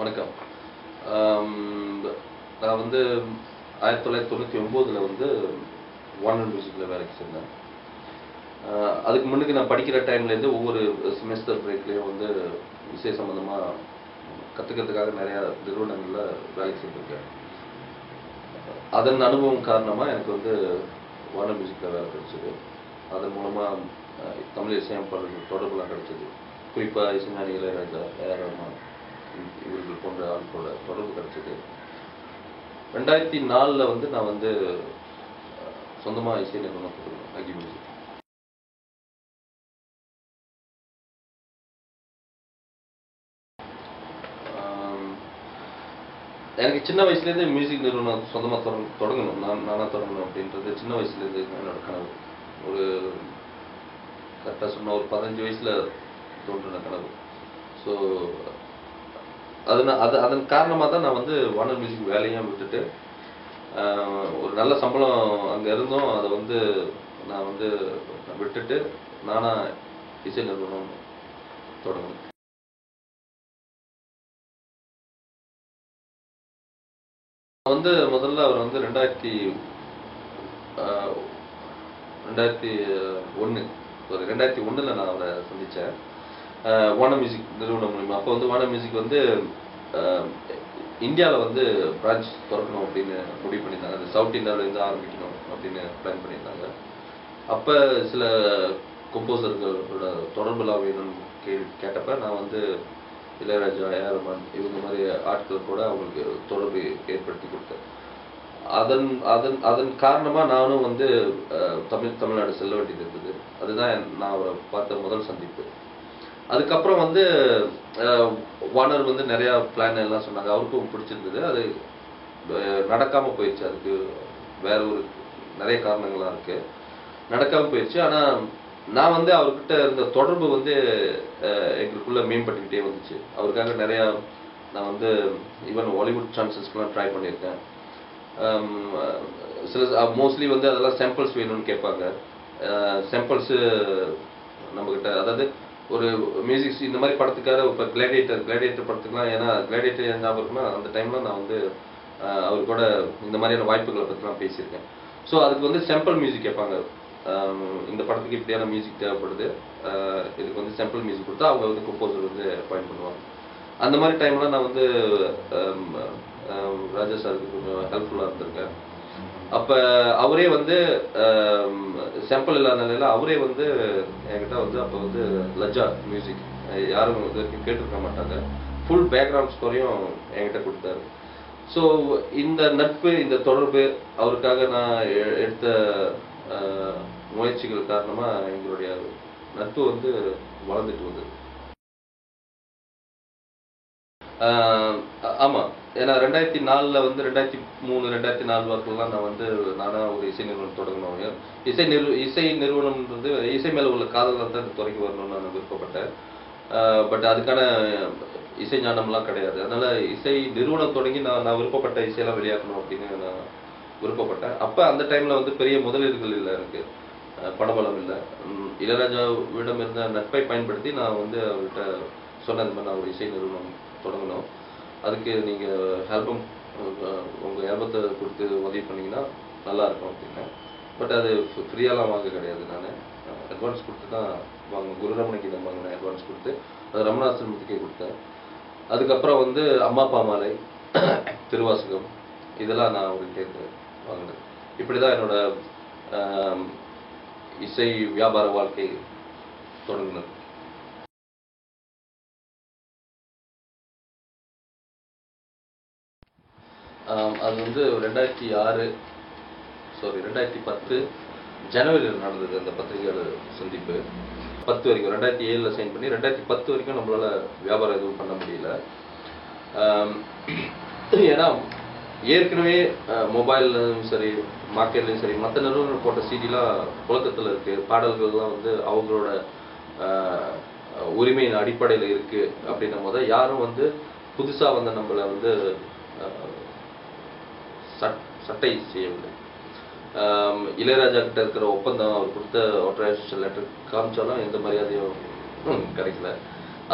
வணக்கம். நான் வந்து 1999ல் வந்து வார்னர் மியூசிக்கில் வேலைக்கு சேர்ந்தேன். அதுக்கு முன்னுக்கு நான் படிக்கிற டைம்லேருந்து ஒவ்வொரு செமஸ்டர் பிரேக்லேயும் வந்து இசை சம்மந்தமாக கற்றுக்கிறதுக்காக நிறையா நிறுவனங்களில் வேலைக்கு சேர்ந்துருக்கேன். அதன் அனுபவம் காரணமாக எனக்கு வந்து வார்னர் மியூசிக்கில் வேலை கிடைச்சிது. அதன் மூலமாக தமிழ் இசையமைப்பாளர்கள் தொடர்புலாம் கிடைச்சிது. குறிப்பாக இசைஞானி இளையராஜா, ஏஆர் ரஹ்மான் இவர்கள் போன்ற ஆட்களோட தொடர்பு கிடைச்சது. 2004ல் வந்து நான் வந்து சொந்தமாக இசை நிறுவனம் கொடுக்கணும், அக்னி மியூசிக். எனக்கு சின்ன வயசுலேருந்து மியூசிக் நிறுவனம் சொந்தமாக தொடங்கணும், நானாக தொடங்கணும் அப்படின்றது சின்ன வயசுலேருந்து என்னோட கனவு. ஒரு கரெக்டாக சொன்ன ஒரு 15 வயசில் தோன்றின கனவு. ஸோ அதன் காரணமாக தான் நான் வந்து வார்னர் மியூசிக் வேலையும் விட்டுட்டு ஒரு நல்ல சம்பளம் அங்கே இருந்தோம். அதை வந்து நான் வந்து விட்டுட்டு நானாக இசை நிறுவனம் தொடங்கினேன். வந்து முதல்ல அவர் வந்து 2001ல் நான் அவரை சந்தித்தேன், வார்னர் மியூசிக் நிறுவனம் மூலிமா. அப்போ வந்து வார்னர் மியூசிக் வந்து இந்தியாவில் வந்து பிரான்ச் திறக்கணும் அப்படின்னு முடிவு பண்ணியிருந்தாங்க. அது சவுத் இந்தியாவிலேருந்து ஆரம்பிக்கணும் அப்படின்னு பிளான் பண்ணியிருந்தாங்க. அப்போ சில கம்போசர்களோட தொடர்புலாம் வேணும்னு கேட்டப்ப நான் வந்து இளையராஜா, ஏஆர் ரஹ்மான் இவங்க மாதிரி ஆட்கள் கூட அவங்களுக்கு தொடர்பு ஏற்படுத்தி கொடுத்தேன். அதன் காரணமாக நானும் வந்து தமிழ்நாடு செல்ல வேண்டியது இருந்தது. அதுதான் நான் அவரை பார்த்த முதல் சந்திப்பு. அதுக்கப்புறம் வந்து வார்னர் வந்து நிறையா பிளான் எல்லாம் சொன்னாங்க, அவருக்கும் பிடிச்சிருந்தது. அது நடக்காமல் போயிடுச்சு. அதுக்கு வேற ஒரு நிறைய காரணங்கள்லாம் இருக்குது, நடக்காமல் போயிடுச்சு. ஆனால் நான் வந்து அவர்கிட்ட இருந்த தொடர்பு வந்து எங்களுக்குள்ளே மேம்பட்டுக்கிட்டே வந்துச்சு. அவருக்காக நிறையா நான் வந்து ஈவன் ஹாலிவுட் சான்சஸ்க்கெலாம் ட்ரை பண்ணியிருக்கேன். சில மோஸ்ட்லி வந்து அதெல்லாம் சாம்பிள்ஸ் வேணும்னு கேட்பாங்க. சாம்பிள்ஸு நம்மக்கிட்ட, அதாவது ஒரு மியூசிக் இந்த மாதிரி படத்துக்காக இப்போ கிளாடியேட்டர் படத்துக்குலாம், ஏன்னா கிளாடியேட்டர் ஞாபகம் இருக்குன்னா அந்த டைமில் நான் வந்து அவர் கூட இந்த மாதிரியான வாய்ப்புகளை பற்றிலாம் பேசியிருக்கேன். ஸோ அதுக்கு வந்து சாம்பிள் மியூசிக் கேட்பாங்க. இந்த படத்துக்கு இப்படியான மியூசிக் தேவைப்படுது, இதுக்கு வந்து சாம்பிள் மியூசிக் கொடுத்தா அவங்க வந்து கம்போசர் வந்து அப்பாயிண்ட் பண்ணுவாங்க. அந்த மாதிரி டைம்லாம் நான் வந்து ராஜா சாருக்கு கொஞ்சம் ஹெல்ப்ஃபுல்லாக இருந்திருக்கேன். அப்போ அவரே வந்து சாம்பிள் இல்லாத நிலையில் அவரே வந்து என்கிட்ட வந்து அப்போ வந்து லஜ்ஜா மியூசிக் யாரும் இது வரைக்கும் கேட்டிருக்க மாட்டாங்க, ஃபுல் பேக்ரவுண்ட் ஸ்கோரையும் என்கிட்ட கொடுத்தாரு. ஸோ இந்த நட்பு, இந்த தொடர்பு, அவருக்காக நான் எடுத்த முயற்சிகள் காரணமாக எங்களுடைய நட்பு வந்து வளர்ந்துட்டு வந்தது. ஆமாம், ஏன்னா 2004ல் வந்து 2003, 2004 வாக்குலாம் நான் வந்து நானாக ஒரு இசை நிறுவனம் தொடங்கணும். இசை நிறுவனம்ன்றது இசை மேலே உள்ள காதல் தான் இந்த துறைக்கு வரணும்னு நான் விருப்பப்பட்டேன். பட் அதுக்கான இசை ஞானம்லாம் கிடையாது. அதனால் இசை நிறுவனம் தொடங்கி நான் விருப்பப்பட்ட இசையெல்லாம் வெளியாக்கணும் அப்படின்னு நான் விருப்பப்பட்டேன். அப்போ அந்த டைமில் வந்து பெரிய முதலீடுகள் இல்லை, எனக்கு பணபலம் இல்லை. இளையராஜாவிடம் இருந்த நட்பை பயன்படுத்தி நான் வந்து அவர்கிட்ட சொன்ன இந்த மாதிரி நான் ஒரு இசை நிறுவனம் தொடங்கணும், அதுக்கு நீங்கள் உங்கள் ஆல்பத்தை கொடுத்து உதவி பண்ணிங்கன்னா நல்லாயிருக்கும் அப்படின்னு. பட் அது ஃப்ரீயாலாம் வாங்க கிடையாது, நான் அட்வான்ஸ் கொடுத்து தான் குருரமணிக்கு தான் வாங்கினேன். அட்வான்ஸ் கொடுத்து அது ரமணாசிரமத்துக்கே கொடுத்தேன். அதுக்கப்புறம் வந்து அம்மா அப்பா மாலை, திருவாசகம் இதெல்லாம் நான் அவர்கிட்ட வாங்கினேன். இப்படி தான் என்னோட இசை வியாபார வாழ்க்கை தொடங்கினது. அது வந்து 2010 ஜனவரியில் நடந்தது அந்த பத்திரிகையாளர் சந்திப்பு. 10 வரைக்கும் 2007ல் சைன் பண்ணி 2010 வரைக்கும் நம்மளால் வியாபாரம் எதுவும் பண்ண முடியல. ஏன்னா ஏற்கனவே மொபைல்லையும் சரி, மார்க்கெட்லையும் சரி, மற்ற நிறுவனம் போட்ட சிடிலாம் புழக்கத்தில் இருக்குது. பாடல்கள்லாம் வந்து அவங்களோட உரிமையின் அடிப்படையில் இருக்குது அப்படின்னும் போது யாரும் வந்து புதுசாக வந்து நம்மளை வந்து சட்டை செய்யவில்லை. இளையராஜா கிட்ட இருக்கிற ஒப்பந்தம், அவர் கொடுத்த ஆத்தரைசேஷன் லெட்டர் காமிச்சாலும் எந்த மரியாதையும் கிடைக்கல.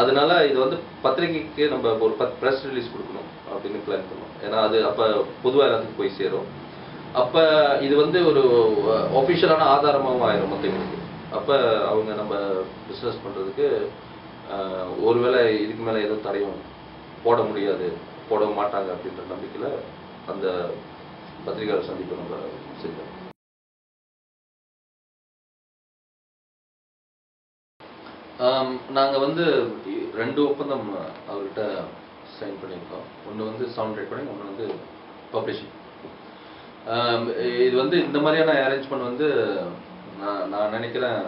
அதனால இது வந்து பத்திரிகைக்கு நம்ம ஒரு ப்ரெஸ் ரிலீஸ் கொடுக்கணும் அப்படின்னு பிளான் பண்ணோம். ஏன்னா அது அப்போ பொதுவாக எல்லாத்துக்கும் போய் சேரும். அப்போ இது வந்து ஒரு ஒஃபிஷியலான ஆதாரமாகவும் ஆயிரும் மற்றவங்களுக்கு. அப்போ அவங்க நம்ம பிஸ்னஸ் பண்ணுறதுக்கு ஒருவேளை இதுக்கு மேலே எதுவும் தடையும் போட முடியாது, போட மாட்டாங்க அப்படின்ற நம்பிக்கையில் அந்த பத்திரிகையாளர் சந்திப்பை நம்ம செஞ்சோம். நாங்கள் வந்து 2 ஒப்பந்தம் அவர்கிட்ட சைன் பண்ணியிருக்கோம். ஒன்று வந்து சவுண்ட் ரெக்கார்டிங், ஒன்று வந்து பப்ளிஷிங். இது வந்து இந்த மாதிரியான அரேஞ்ச்மெண்ட் வந்து நான் நினைக்கிறேன்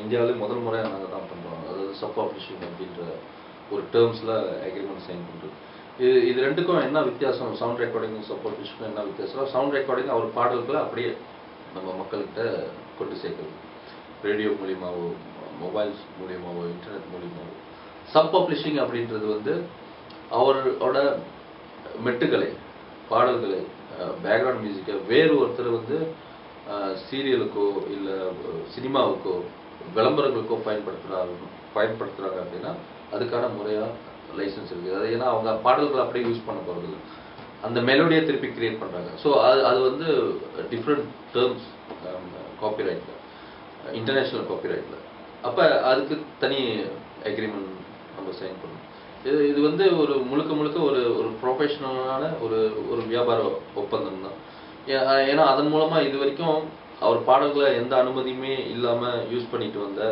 இந்தியாவிலே முதல் முறையாக நாங்கள் தான் பண்ணுறோம். அதாவது சப் பப்ளிஷிங் அப்படின்ற ஒரு டேர்ம்ஸில் அக்ரிமெண்ட் சைன் பண்ணுறது. இது ரெண்டுக்கும் என்ன வித்தியாசம், சவுண்ட் ரெக்கார்டிங் சப் பப்ளிஷிங்கும் என்ன வித்தியாசம்? சவுண்ட் ரெக்கார்டிங் அவர் பாடல்களை அப்படியே நம்ம மக்கள்கிட்ட கொண்டு சேர்க்குறது, ரேடியோ மூலியமாவோ மொபைல்ஸ் மூலியமாவோ இன்டர்நெட் மூலியமாவோ. சப் பப்ளிஷிங் அப்படின்றது வந்து அவரோட மெட்டுகளை, பாடல்களை, பேக்ரவுண்ட் மியூசிக்கை வேறு ஒருத்தர் வந்து சீரியலுக்கோ இல்லை சினிமாவுக்கோ விளம்பரங்களுக்கோ பயன்படுத்துகிறாங்க அப்படின்னா அதுக்கான முறையாக லைசன்ஸ் இருக்குது. அது ஏன்னா அவங்க பாடல்களை அப்படியே யூஸ் பண்ண போகிறது இல்லை, அந்த மெலோடியை திருப்பி கிரியேட் பண்ணுறாங்க. ஸோ அது வந்து டிஃப்ரெண்ட் டேர்ம்ஸ் காப்பிரைட்டில், இன்டர்நேஷ்னல் காப்பிரைட்டில். அப்போ அதுக்கு தனி அக்ரிமெண்ட் நம்ம சைன் பண்ணணும். இது வந்து ஒரு முழுக்க ஒரு ப்ரொஃபஷனலான ஒரு வியாபார ஒப்பந்தம் தான். ஏன்னா அதன் மூலமாக இது வரைக்கும் அவர் பாடல்களை எந்த அனுமதியுமே இல்லாமல் யூஸ் பண்ணிட்டு வந்த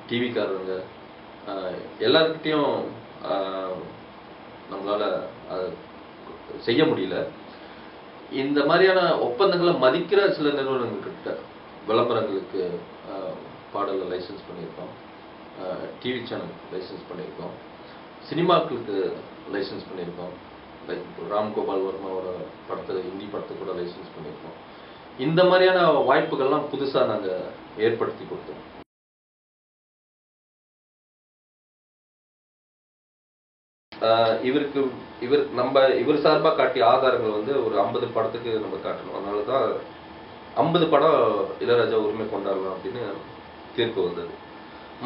டிவிக்காரங்க எல்லாருக்கிட்டையும் நம்மளால் அதை செய்ய முடியல. இந்த மாதிரியான ஒப்பந்தங்களை மதிக்கிற சில நிறுவனங்கள்கிட்ட விளம்பரங்களுக்கு பாடலை லைசன்ஸ் பண்ணியிருக்கோம், டிவி சேனல் லைசன்ஸ் பண்ணியிருக்கோம், சினிமாக்களுக்கு லைசன்ஸ் பண்ணியிருக்கோம். லைக் ராம்கோபால் வர்மாவோட படத்தை, ஹிந்தி படத்தை கூட லைசன்ஸ் பண்ணியிருக்கோம். இந்த மாதிரியான வாய்ப்புகள்லாம் புதுசாக நாங்கள் ஏற்படுத்தி கொடுத்தோம். இவர் சார்பாக காட்டிய ஆதாரங்கள் வந்து ஒரு 50 படத்துக்கு நம்ம காட்டணும். அதனால தான் 50 படம் இளையராஜா உரிமை கொண்டாடலாம் அப்படின்னு தீர்ப்பு வந்தது.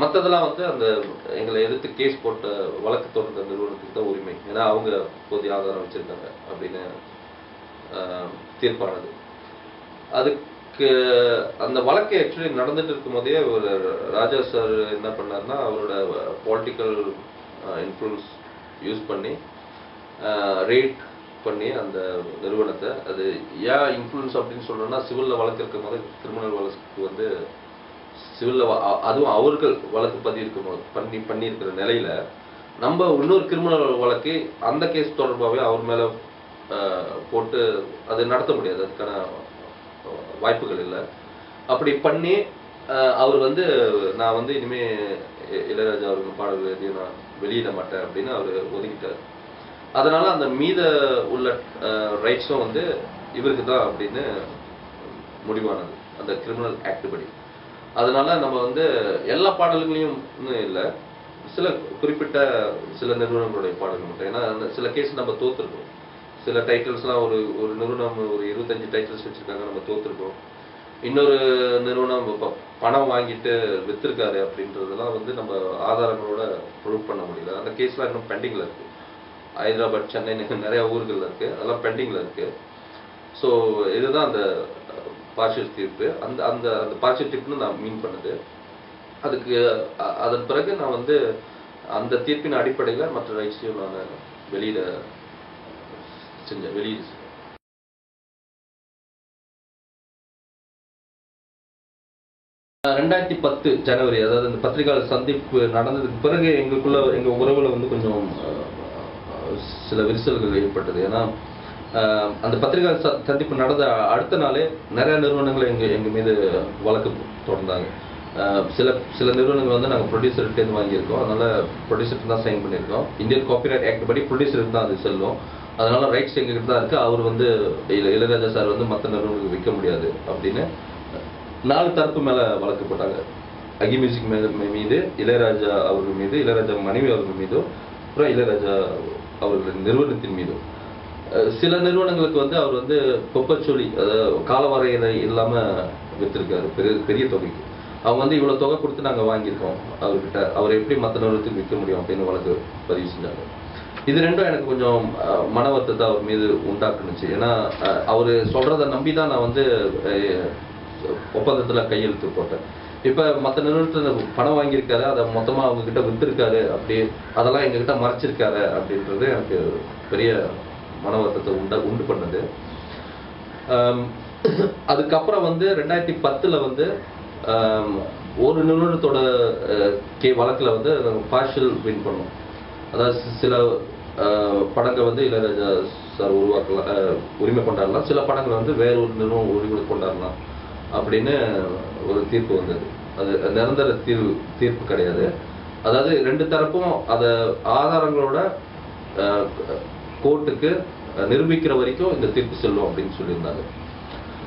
மற்றதெல்லாம் வந்து அந்த எங்களை எதிர்த்து கேஸ் போட்ட வழக்கு தொடர்ந்த நிறுவனத்துக்கு தான் உரிமை, ஏன்னா அவங்க போதிய ஆதாரம் வச்சிருக்காங்க அப்படின்னு தீர்ப்பானது. அதுக்கு அந்த வழக்கு ஆக்சுவலி நடந்துட்டு இருக்கும் போதே ஒரு ராஜா சார் என்ன பண்ணார்னா, அவரோட பொலிட்டிக்கல் இன்ஃப்ளூயன்ஸ் யூஸ் பண்ணி ரேட் பண்ணி அந்த நிறுவனத்தை, அது ஏன் இன்ஃப்ளூயன்ஸ் அப்படின்னு சொல்றோம்னா, சிவிலில் வழக்கு இருக்கும் போது கிரிமினல் வழக்கு வந்து சிவிலில் அதுவும் அவர்கள் வழக்கு பண்ணியிருக்கிற நிலையில நம்ம இன்னொரு கிரிமினல் வழக்கு அந்த கேஸ் தொடர்பாகவே அவர் மேலே போட்டு அது நடத்த முடியாது, அதுக்கான வாய்ப்புகள் இல்லை. அப்படி பண்ணி அவர் வந்து நான் வந்து இனிமே இளையராஜா அவர்கள் பாடல்கள் எதையும் நான் வெளியிட மாட்டேன் அப்படின்னு அவர் ஒதுக்கிட்டார். அதனால அந்த மீத உள்ள ரைட்ஸும் வந்து இவருக்கு தான் அப்படின்னு முடிவானது அந்த கிரிமினல் ஆக்ட் படி. அதனால நம்ம வந்து எல்லா பாடல்களையும் இல்லை, சில குறிப்பிட்ட சில நிறுவனங்களுடைய பாடல்கள் மட்டும். ஏன்னா அந்த சில கேஸ் நம்ம தோத்துருக்கோம், சில டைட்டில்ஸ்லாம் ஒரு நிறுவனம் ஒரு 25 டைட்டில்ஸ் வச்சிருக்காங்க, நம்ம தோத்துருக்கோம். இன்னொரு நிறுவனம் பணம் வாங்கிட்டு வித்திருக்காரு அப்படின்றதெல்லாம் வந்து நம்ம ஆதாரங்களோட ப்ரூவ் பண்ண முடியல. அந்த கேஸ்லாம் இன்னும் பெண்டிங்ல இருக்கு. ஹைதராபாத், சென்னை நிறைய ஊர்கள் இருக்கு, அதெல்லாம் பெண்டிங்ல இருக்கு. ஸோ இதுதான் அந்த பார்ஷியல் தீர்ப்பு. அந்த அந்த அந்த பார்ஷியல் தீர்ப்புன்னு நான் மீன் பண்ணது. அதுக்கு அதன் பிறகு நான் வந்து அந்த தீர்ப்பின் அடிப்படையில் மற்ற ரைட்ஸையும் நான் வெளியிட செஞ்சேன். 2010 ஜனவரி, அதாவது இந்த பத்திரிகையாளர் சந்திப்பு நடந்ததுக்கு பிறகு எங்க உறவுல வந்து கொஞ்சம் சில விரிசல்கள் ஏற்பட்டது. ஏன்னா அந்த பத்திரிகையாளர் சந்திப்பு நடந்த அடுத்த நாளே நிறைய நிறுவனங்கள் எங்க மீது வழக்கு தொடர்ந்தாங்க. சில நிறுவனங்கள் வந்து நாங்கள் ப்ரொடியூசர்கிட்டேருந்து வாங்கியிருக்கோம், அதனால ப்ரொடியூசருக்கு தான் சைன் பண்ணியிருக்கோம். இந்தியன் காப்பிரைட் ஆக்ட் படி ப்ரொடியூசருக்கு தான் அது செல்லும், அதனால ரைட்ஸ் எங்ககிட்ட தான் இருக்கு. அவர் வந்து இளையராஜா சார் வந்து மற்ற நிறுவனங்களுக்கு விற்க முடியாது அப்படின்னு 4 தரப்பு மேல வழக்கு போட்டாங்க. அகி மியூசிக் மீது, இளையராஜா அவர்கள் மீது, இளையராஜா மனைவி அவர்கள் மீதும், அப்புறம் இளையராஜா அவர்களின் நிறுவனத்தின் மீதும். சில நிறுவனங்களுக்கு வந்து அவர் வந்து கொப்பச்சொலி, அதாவது காலவரையறை இல்லாம வித்திருக்காரு பெரிய தொகைக்கு. அவங்க வந்து இவ்வளவு தொகை கொடுத்து நாங்க வாங்கியிருக்கோம் அவர்கிட்ட, அவர் எப்படி மற்ற நிறுவனத்துக்கு விற்க முடியும் அப்படின்னு வழக்கு பதிவு செஞ்சாங்க. இது ரெண்டும் எனக்கு கொஞ்சம் மன வருத்தத்தை அவர் மீது உண்டாக்குனுச்சு. ஏன்னா அவரு சொல்றதை நம்பிதான் நான் வந்து ஒப்பந்தத்துல கையெழுத்து போட்டேன். இப்ப மற்ற நிறுவனத்துல பணம் வாங்கியிருக்காரு, அதை மொத்தமா அவங்க கிட்ட வித்திருக்காரு, அப்படி அதெல்லாம் எங்க கிட்ட மறைச்சிருக்காரு அப்படின்றது எனக்கு பெரிய மன வருத்தத்தை உண்டு பண்ணது. அதுக்கப்புறம் வந்து 2010 வந்து ஒரு நிறுவனத்தோட வழக்குல வந்து பார்ஷியல் வின் பண்ணோம். அதாவது சில படங்கள் வந்து இளையராஜா சார் உருவாக்கலாம், உரிமை கொண்டாடலாம், சில படங்கள் வந்து வேற ஒரு நிறுவனம் உரிமை கொண்டாடலாம் அப்படின்னு ஒரு தீர்ப்பு வந்தது. அது நிரந்தர தீர்ப்பு கிடையாது. அதாவது ரெண்டு தரப்பும் அத ஆதாரங்களோட கோர்ட்டுக்கு நிரூபிக்கிற வரைக்கும் இந்த தீர்ப்பு செல்லும் அப்படின்னு சொல்லியிருந்தாங்க.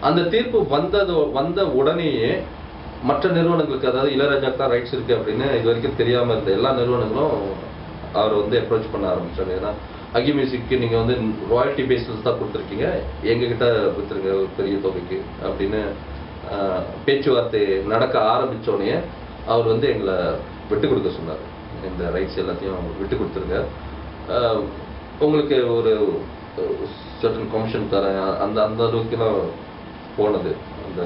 அந்த தீர்ப்பு வந்த உடனேயே மற்ற நிறுவனங்களுக்கு, அதாவது இளையராஜாக்கு தான் ரைட்ஸ் இருக்கு அப்படின்னு இது வரைக்கும் தெரியாம இருந்த எல்லா நிறுவனங்களும் அவரை வந்து அப்ரோச் பண்ண ஆரம்பிச்சாங்க. ஏன்னா அகி மியூசிக்கு நீங்க வந்து ராயல்டி பேசிஸ் தான் கொடுத்துருக்கீங்க, எங்ககிட்ட வித்துருங்க ஒரு பெரிய தொகைக்கு அப்படின்னு பேச்சுவார்த்தை நடக்க ஆரம்பிச்சோடனே அவர் வந்து எங்களை விட்டு கொடுக்க சொன்னார். இந்த ரைட்ஸ் எல்லாத்தையும் விட்டு கொடுத்துருங்க, உங்களுக்கு ஒரு சர்டன் கமிஷன் தரேன், அந்த அளவுக்குலாம் போனது அந்த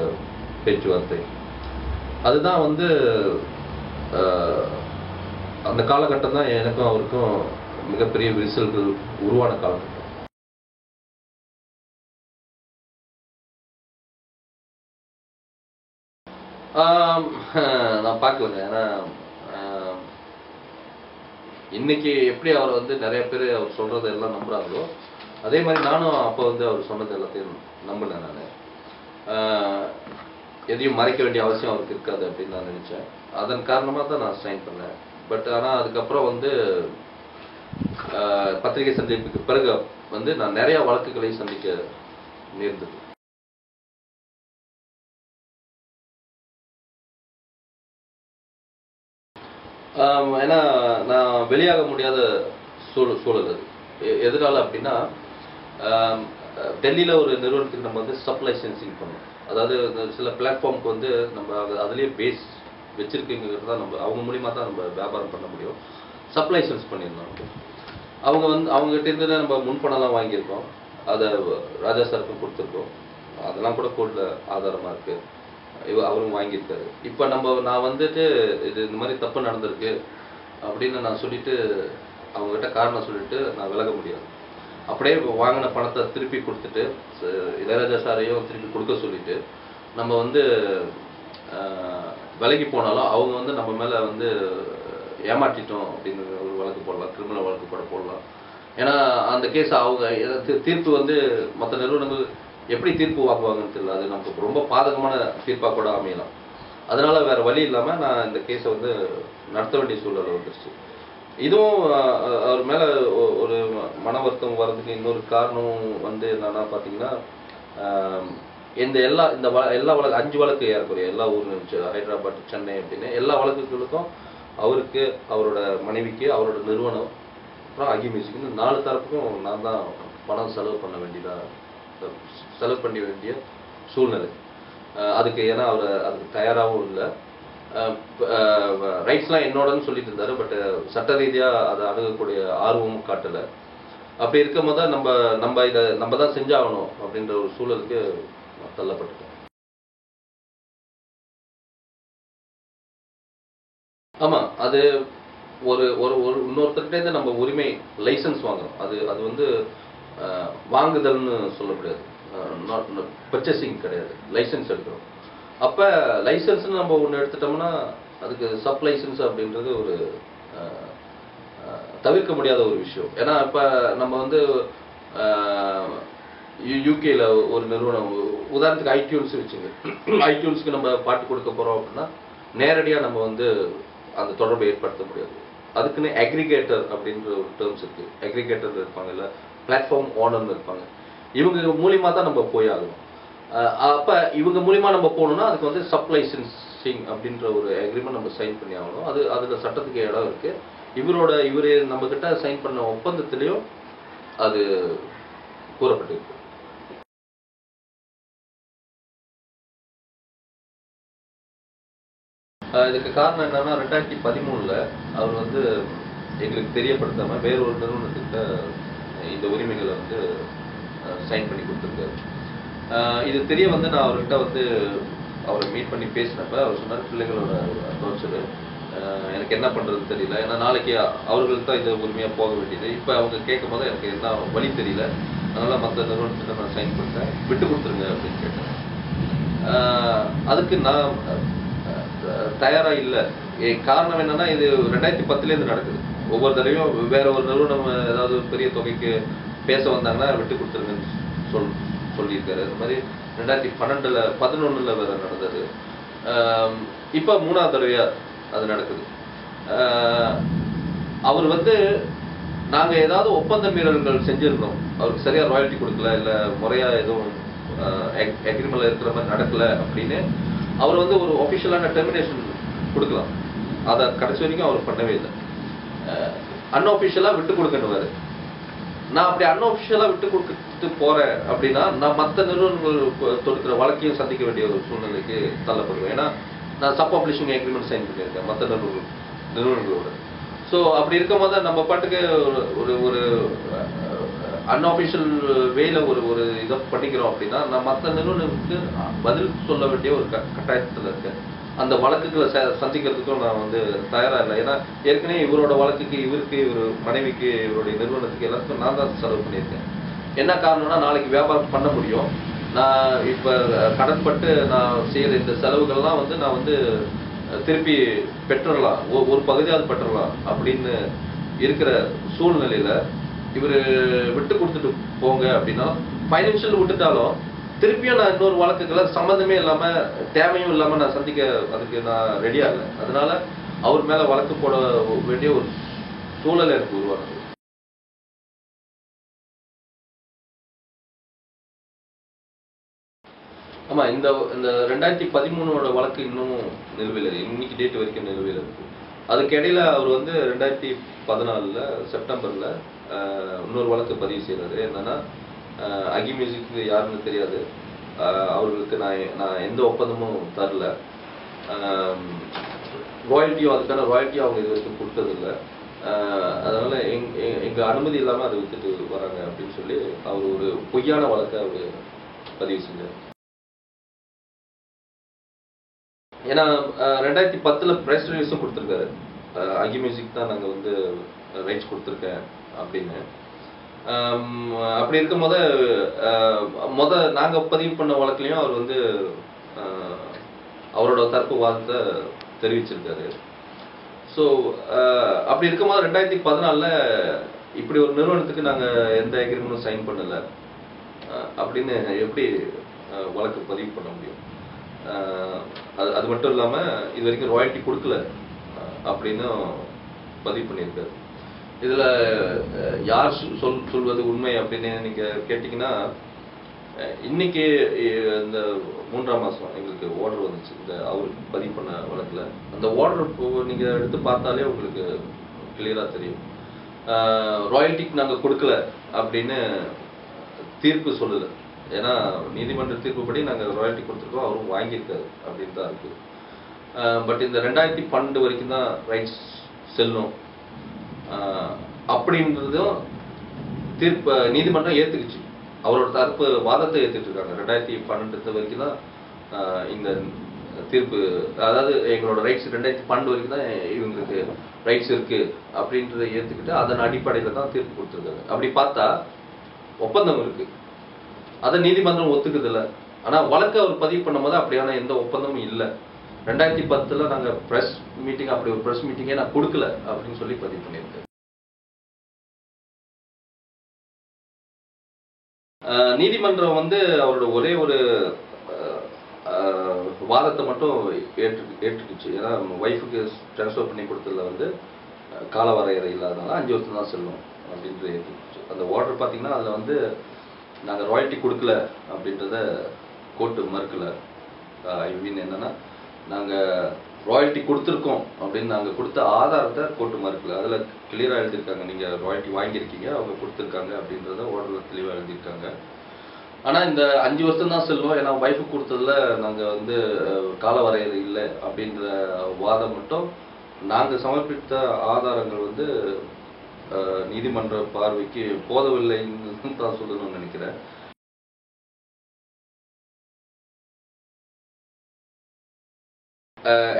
பேச்சுவார்த்தை. அதுதான் வந்து அந்த காலகட்டம் தான் எனக்கும் அவருக்கும் மிகப்பெரிய விரிசல்கள் உருவான காலகட்டம். நான் பார்க்கலங்க. ஏன்னா இன்னைக்கு எப்படி அவரை வந்து நிறைய பேர் அவர் சொல்றதை எல்லாம் நம்புறாங்களோ, அதே மாதிரி நானும் அப்போ வந்து அவர் சொன்னது எல்லாத்தையும் நம்பினேன். நான் எதையும் மறைக்க வேண்டிய அவசியம் அவருக்கு இருக்காது அப்படின்னு நான் நினைச்சேன். அதன் காரணமாக தான் நான் சைன் பண்ணேன். பட் ஆனால் அதுக்கப்புறம் வந்து பத்திரிகை சந்திப்புக்கு பிறகு வந்து நான் நிறைய வழக்குகளை சந்திக்க நேர்ந்தது. ஏன்னா நான் வெளியாக முடியாத சூழல் அது. எதனால அப்படின்னா டெல்லியில ஒரு நிறுவனத்துக்கு நம்ம வந்து சப் லைசன்சிங் பண்ணோம். அதாவது சில பிளாட்ஃபார்முக்கு வந்து நம்ம அதுலேயே பேஸ் வச்சிருக்குங்கிறது தான் நம்ம அவங்க மூலியமா தான் நம்ம வியாபாரம் பண்ண முடியும். சப் லைசன்ஸ் பண்ணியிருந்தோம். அவங்க வந்து அவங்ககிட்ட இருந்து நம்ம முன்பணம்லாம் வாங்கியிருக்கோம், அதை ராஜா சாருக்கும் கொடுத்துருக்கோம். அதெல்லாம் கூட கோர்ட்ல ஆதாரமா இருக்கு, அவரும் வாங்கியிருக்காரு. இப்போ நான் வந்துட்டு இது இந்த மாதிரி தப்பு நடந்திருக்கு அப்படின்னு நான் சொல்லிட்டு அவங்ககிட்ட காரணம் சொல்லிட்டு நான் விலக முடியாது. அப்படியே வாங்கின பணத்தை திருப்பி கொடுத்துட்டு இளையராஜா சாரையும் திருப்பி கொடுக்க சொல்லிட்டு நம்ம வந்து விலகி போனாலும் அவங்க வந்து நம்ம மேல வந்து ஏமாற்றிட்டோம் அப்படின்னு ஒரு வழக்கு போடலாம், கிரிமினல் வழக்கு கூட போடலாம். ஏன்னா அந்த கேஸ் அவங்க தீர்ப்பு வந்து மற்ற நிறுவனங்கள் எப்படி தீர்ப்பு வாங்குவாங்கன்னு தெரியல, அது நமக்கு ரொம்ப பாதகமான தீர்ப்பாக கூட அமையலாம். அதனால வேற வழி இல்லாம நான் இந்த கேஸை வந்து நடத்த வேண்டிய சூழல் வந்துருச்சு. இதுவும் அவர் மேல ஒரு மன வருத்தம் வர்றதுக்கு இன்னொரு காரணம் வந்து என்னன்னா பாத்தீங்கன்னா, இந்த எல்லா வழக்கு 5 வழக்கு ஏறக்குறைய எல்லா ஊர்ல இருந்துச்சு, ஹைதராபாத், சென்னை அப்படின்னு எல்லா வழக்குகளுக்கும் அவருக்கு, அவரோட மனைவிக்கு, அவரோட நிறுவனம், அப்புறம் அகி மியூசிக்னு 4 தரப்புக்கும் நான் தான் பணம் செலவு பண்ண வேண்டிய சூழ்நிலை. அதுக்கு ஏன்னா அவர் அதுக்கு தயாராகவும் இல்லை. ரைட்ஸ்லாம் என்னோடன்னு சொல்லிட்டு இருந்தாரு, பட் சட்ட ரீதியா அதை அணுகக்கூடிய ஆர்வமும் காட்டலை. அப்படி இருக்கும் போது நம்ம தான் செஞ்சாகணும் அப்படின்ற ஒரு சூழலுக்கு தள்ளப்பட்டுட்டோம். ஆமா, அது ஒரு இன்னொருத்தர்கிட்ட நம்ம உரிமை லைசன்ஸ் வாங்கணும். அது வந்து வாங்குதல்னு சொல்ல முடியாது, பர்ச்சேசிங் கிடையாது, லைசன்ஸ் எடுக்கிறோம். அப்ப லைசன்ஸ்னு நம்ம ஒன்று எடுத்துட்டோம்னா அதுக்கு சப் லைசன்ஸ் அப்படின்றது ஒரு தவிர்க்க முடியாத ஒரு விஷயம். ஏன்னா இப்ப நம்ம வந்து யூகேல ஒரு நிறுவனம், உதாரணத்துக்கு ஐடியூன்ஸ் வச்சுங்க, ஐடியூன்ஸ்க்கு நம்ம பாட்டு கொடுக்க போறோம் அப்படின்னா நேரடியா நம்ம வந்து அந்த தொடர்பை ஏற்படுத்த முடியாது. அதுக்குன்னு அக்ரிகேட்டர் அப்படின்ற ஒரு டேர்ம்ஸ் இருக்கு. அக்ரிகேட்டர் இருப்பாங்க, இல்ல பிளாட்ஃபார்ம் ஓனர்னு இருப்பாங்க. இவங்க மூலியமா தான் நம்ம போய் ஆகணும். அப்ப இவங்க மூலியமா நம்ம போகணும்னா அதுக்கு வந்து சப் லைசன்சிங் அப்படின்ற ஒரு அக்ரிமெண்ட் நம்ம சைன் பண்ணி ஆகணும். அதுல சட்டத்துக்கு இடம் இருக்கு. இவரு நம்ம கிட்ட சைன் பண்ண ஒப்பந்தத்திலையும் அது கூறப்பட்டிருக்கு. இதுக்கு காரணம் என்னன்னா 2013 அவர் வந்து எங்களுக்கு தெரியப்படுத்தாம வேற ஒரு நிறுவனத்துக்கிட்ட இந்த உரிமைகளை வந்து சைன் பண்ணி கொடுத்துருக்காரு. இது தெரிய வந்து நான் அவர்கிட்ட வந்து அவரை மீட் பண்ணி பேசினப்ப அவர் சொன்னார், பிள்ளைகளோட அப்ரோச்சரு எனக்கு என்ன பண்ணுறது தெரியல, ஏன்னா நாளைக்கு அவர்களுக்கு தான் இது உரிமையாக போக வேண்டியது. இப்போ அவங்க கேட்கும் போது எனக்கு என்ன வழி தெரியல, அதனால் மற்ற நிறுவனத்துக்கு நான் சைன் பண்ணிட்டேன், விட்டு கொடுத்துருங்க அப்படின்னு கேட்டேன். அதுக்கு நான் தயாராக இல்லை. காரணம் என்னன்னா, இது 2010 நடக்குது. ஒவ்வொரு தடவையும் வேற ஒரு நிறுவனம் ஏதாவது பெரிய தொகைக்கு பேச வந்தாங்கன்னா விட்டு கொடுத்துருங்கன்னு சொல்லியிருக்காரு. அது மாதிரி 2011 வேற நடந்தது. இப்போ 3ஆவது தடவையா அது நடக்குது. அவர் வந்து நாங்க ஏதாவது ஒப்பந்த மீறல்கள் செஞ்சிருக்கோம், அவருக்கு சரியா ராயல்ட்டி கொடுக்கல, இல்ல முறையா எதுவும் அக்ரிமெண்ட்ல இருக்கிற மாதிரி நடக்கல அப்படின்னு அவர் வந்து ஒரு ஒபிஷியலான டெர்மினேஷன் கொடுக்கலாம். அதை கடைசி வரைக்கும் அவர் பண்ணவே இல்லை. அன்அஃபிஷியலா விட்டு கொடுக்கணுவாரு. நான் அப்படி அன்அஃபிஷியலா விட்டு கொடுத்துட்டு போறேன் அப்படின்னா நான் மற்ற நிறுவனங்கள் தொடுக்கிற வழக்கையும் சந்திக்க வேண்டிய ஒரு சூழ்நிலைக்கு தள்ளப்படுவேன். ஏன்னா நான் சப் பப்ளிஷிங் அக்ரிமெண்ட் சைன் பண்ணியிருக்கேன் மற்ற நிறுவனங்களோட. ஸோ அப்படி இருக்கும் போது நம்ம பாட்டுக்கு ஒரு ஒரு அன்அஃபிஷியல் வேல ஒரு இதை பண்ணிக்கிறோம் அப்படின்னா நான் மற்ற நிறுவனங்களுக்கு பதில் சொல்ல வேண்டிய ஒரு கட்டாயத்தில் இருக்கேன். அந்த வழக்குகளை சந்திக்கிறதுக்கும் நான் வந்து தயாராக இல்லை. ஏன்னா ஏற்கனவே இவரோட வழக்குக்கு இவருக்கு, இவர் மனைவிக்கு, இவருடைய நிறுவனத்துக்கு எல்லாத்துக்கும் நான் தான் செலவு பண்ணியிருக்கேன். என்ன காரணம்னா நாளைக்கு வியாபாரம் பண்ண முடியும். நான் இப்போ கடன்பட்டு நான் செய்கிற இந்த செலவுகள்லாம் வந்து நான் வந்து திருப்பி பெற்றுடலாம், ஒரு பகுதியாவது பெற்றுடலாம் அப்படின்னு இருக்கிற சூழ்நிலையில இவர் விட்டு கொடுத்துட்டு போங்க அப்படின்னா ஃபைனான்ஷியல் விட்டுட்டாலும் திருப்பியும் நான் இன்னொரு வழக்குகளை சம்மந்தமே இல்லாம தேவையும் இல்லாம நான் சந்திக்க அதுக்கு நான் ரெடியா இல்லை. அதனால அவர் மேல வழக்கு போட வேண்டிய ஒரு சூழல் எனக்கு உருவானது. ஆமா, இந்த 2013 வழக்கு இன்னும் நிலுவையில், இன்னைக்கு டேட் வரைக்கும் நிலுவையில் இருக்கு. அதுக்கு இடையில அவர் வந்து 2014 செப்டம்பர்ல இன்னொரு வழக்கு பதிவு செய்யறாரு. என்னன்னா அகி மியூசிக் யாருன்னு தெரியாது, அவர்களுக்கு நான் எந்த ஒப்பந்தமும் தரல, ராயல்ட்டியோ அதுக்கான ராயல்ட்டியோ அவங்க இது வரைக்கும் கொடுத்ததில்லை, அதனால எங்க அனுமதி இல்லாம அதை வித்துட்டு வராங்க அப்படின்னு சொல்லி அவர் ஒரு பொய்யான வழக்கை அவர் பதிவு செஞ்சார். ஏன்னா 2010 ப்ரெஸ் ரிலீஸும் கொடுத்துருக்காரு, அகி மியூசிக் தான் நாங்கள் வந்து ரைட்ஸ் கொடுத்துருக்கேன் அப்படின்னு. அப்படி இருக்கும் போது நாங்கள் பதிவு பண்ண வழக்குலையும் அவர் வந்து அவரோட தரப்பு வாதத்தை தெரிவிச்சிருக்காரு. ஸோ அப்படி இருக்கும்போது 2014 இப்படி ஒரு நிறுவனத்துக்கு நாங்கள் எந்த அக்ரிமெண்ட்டும் சைன் பண்ணலை அப்படின்னு எப்படி வழக்கு பதிவு பண்ண முடியும்? அது மட்டும் இல்லாமல் இது வரைக்கும் ராயல்ட்டி கொடுக்கல அப்படின்னு பதிவு பண்ணியிருக்காரு. இதில் யார் சொல்வது உண்மை அப்படின்னு நீங்கள் கேட்டிங்கன்னா, இன்னைக்கு இந்த 3ஆம் மாதம் எங்களுக்கு ஆர்டர் வந்துச்சு இந்த அவருக்கு பதிவு பண்ண வழக்கில். அந்த ஆர்டர் நீங்கள் எடுத்து பார்த்தாலே உங்களுக்கு கிளியராக தெரியும். ராயல்ட்டிக்கு நாங்கள் கொடுக்கல அப்படின்னு தீர்ப்பு சொல்லலை. ஏன்னா நீதிமன்ற தீர்ப்புப்படி நாங்கள் ராயல்ட்டி கொடுத்துருக்கோம், அவரும் வாங்கியிருக்காரு அப்படின்னு தான் இருக்குது. பட் இந்த 2012 வரைக்கும் தான் ரைட்ஸ் செல்லும் அப்படின்றதும் தீர்ப்பு நீதிமன்றம் ஏற்றுக்குச்சு. அவரோட தரப்பு வாதத்தை ஏற்றுட்டு இருக்காங்க. 2012 வரைக்கும் தான் இந்த தீர்ப்பு, அதாவது எங்களோட ரைட்ஸ் 2012 வரைக்கும் தான் இவங்களுக்கு ரைட்ஸ் இருக்கு அப்படின்றத ஏற்றுக்கிட்டு அதன் அடிப்படையில் தான் தீர்ப்பு கொடுத்துருக்காங்க. அப்படி பார்த்தா ஒப்பந்தம் இருக்கு, அதை நீதிமன்றம் ஒத்துக்குதில்லை. ஆனால் வழக்கு அவர் பதிவு பண்ணும் போது அப்படியான எந்த ஒப்பந்தமும் இல்லை. 2010 நாங்கள் ப்ரெஸ் மீட்டிங், அப்படி ஒரு ப்ரெஸ் மீட்டிங்கே நான் கொடுக்கல அப்படின்னு சொல்லி பதிவு பண்ணியிருக்கேன். நீதிமன்றம் வந்து அவரோட ஒரே ஒரு வாதத்தை மட்டும் ஏற்றுக்குச்சு. ஏன்னா ஒய்ஃபுக்கு ட்ரான்ஸ்ஃபர் பண்ணி கொடுத்ததுல வந்து கால வரையறை இல்லாதனால 5 வருஷம் தான் செல்லும் அப்படின்றது ஏற்றுக்குச்சு. அந்த ஆர்டர் பார்த்தீங்கன்னா அதில் வந்து நாங்கள் ராயல்ட்டி கொடுக்கல அப்படின்றத கோர்ட்டு மறுக்கல. ஐ மீன் என்னன்னா, நாங்கள் ராயல்ட்டி கொடுத்துருக்கோம் அப்படின்னு நாங்கள் கொடுத்த ஆதாரத்தை கோர்ட்டு மறுக்கல. அதில் கிளியராக எழுதியிருக்காங்க, நீங்கள் ராயல்ட்டி வாங்கியிருக்கீங்க, அவங்க கொடுத்துருக்காங்க அப்படின்றத ஆர்டரில் தெளிவாக எழுதியிருக்காங்க. ஆனா இந்த 5 வருஷம் தான் செல்லும். ஏன்னா ஒய்ஃபுக்கு கொடுத்ததுல நாங்க வந்து கால வரையறை இல்லை அப்படின்ற வாதம் மட்டும் நாங்க சமர்ப்பித்த ஆதாரங்கள் வந்து நீதிமன்ற பார்வைக்கு போதவில்லைன்னு தான் சொல்லணும்னு நினைக்கிறேன்.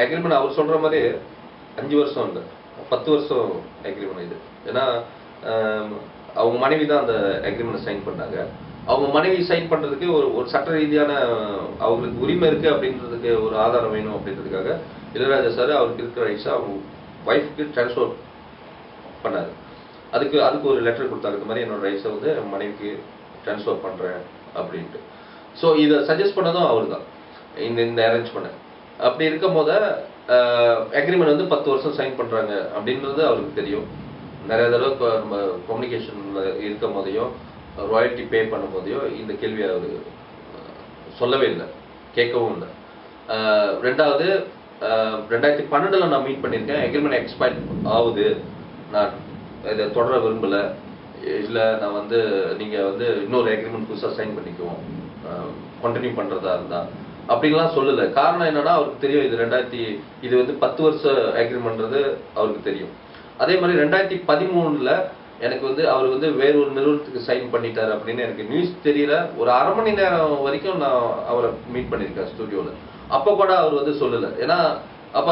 அக்ரிமெண்ட் அவர் சொல்ற மாதிரி 5 வருஷம் இல்லை, 10 வருஷம் அக்ரிமெண்ட் இது. ஏன்னா அவங்க மனைவி தான் அந்த அக்ரிமெண்ட் சைன் பண்ணாங்க. அவங்க மனைவி சைன் பண்றதுக்கு ஒரு சட்ட ரீதியான அவங்களுக்கு உரிமை இருக்கு அப்படின்றதுக்கு ஒரு ஆதாரம் வேணும் அப்படின்றதுக்காக இளையராஜா சார் அவருக்கு இருக்கிற ரைட்ஸை அவங்க ஒய்ஃபுக்கு ட்ரான்ஸ்ஃபர் பண்ணாரு. அதுக்கு ஒரு லெட்டர் கொடுத்தாங்க, இந்த மாதிரி என்னோட ரைட்ஸை வந்து மனைவிக்கு ட்ரான்ஸ்ஃபர் பண்றேன் அப்படின்ட்டு. ஸோ இதை சஜஸ்ட் பண்ணதும் அவர் தான் இந்த அரேஞ்ச் பண்ண. அப்படி இருக்கும் போது அக்ரிமெண்ட் வந்து 10 வருஷம் சைன் பண்றாங்க அப்படின்றது அவருக்கு தெரியும். நிறைய தடவை கம்யூனிகேஷன்ல இருக்கும் போதையும் ராயல்ட்டி பே பண்ணும் போதையும் இந்த கேள்வியை அவர் சொல்லவே இல்லை, கேட்கவும் இல்லை. ரெண்டாவது 2012 நான் மீட் பண்ணியிருக்கேன். அக்ரிமெண்ட் எக்ஸ்பயர் ஆகுது, நான் இதை தொடர விரும்பல, இல்லை நான் வந்து நீங்க வந்து இன்னொரு அக்ரிமெண்ட் புதுசாக சைன் பண்ணிக்குவோம் கண்டினியூ பண்றதா இருந்தா அப்படின்லாம் சொல்லல. காரணம் என்னன்னா அவருக்கு தெரியும் இது வந்து 10 வருஷ அக்ரிமெண்ட்றது அவருக்கு தெரியும். அதே மாதிரி 2013 எனக்கு வந்து அவர் வந்து வேற ஒரு நிறுவனத்துக்கு சைன் பண்ணிட்டாரு அப்படின்னு எனக்கு நியூஸ் தெரியல. ஒரு அரை மணி நேரம் வரைக்கும் நான் அவரை மீட் பண்ணியிருக்கேன் ஸ்டுடியோல. அப்ப கூட அவர் வந்து சொல்லல. ஏன்னா அப்ப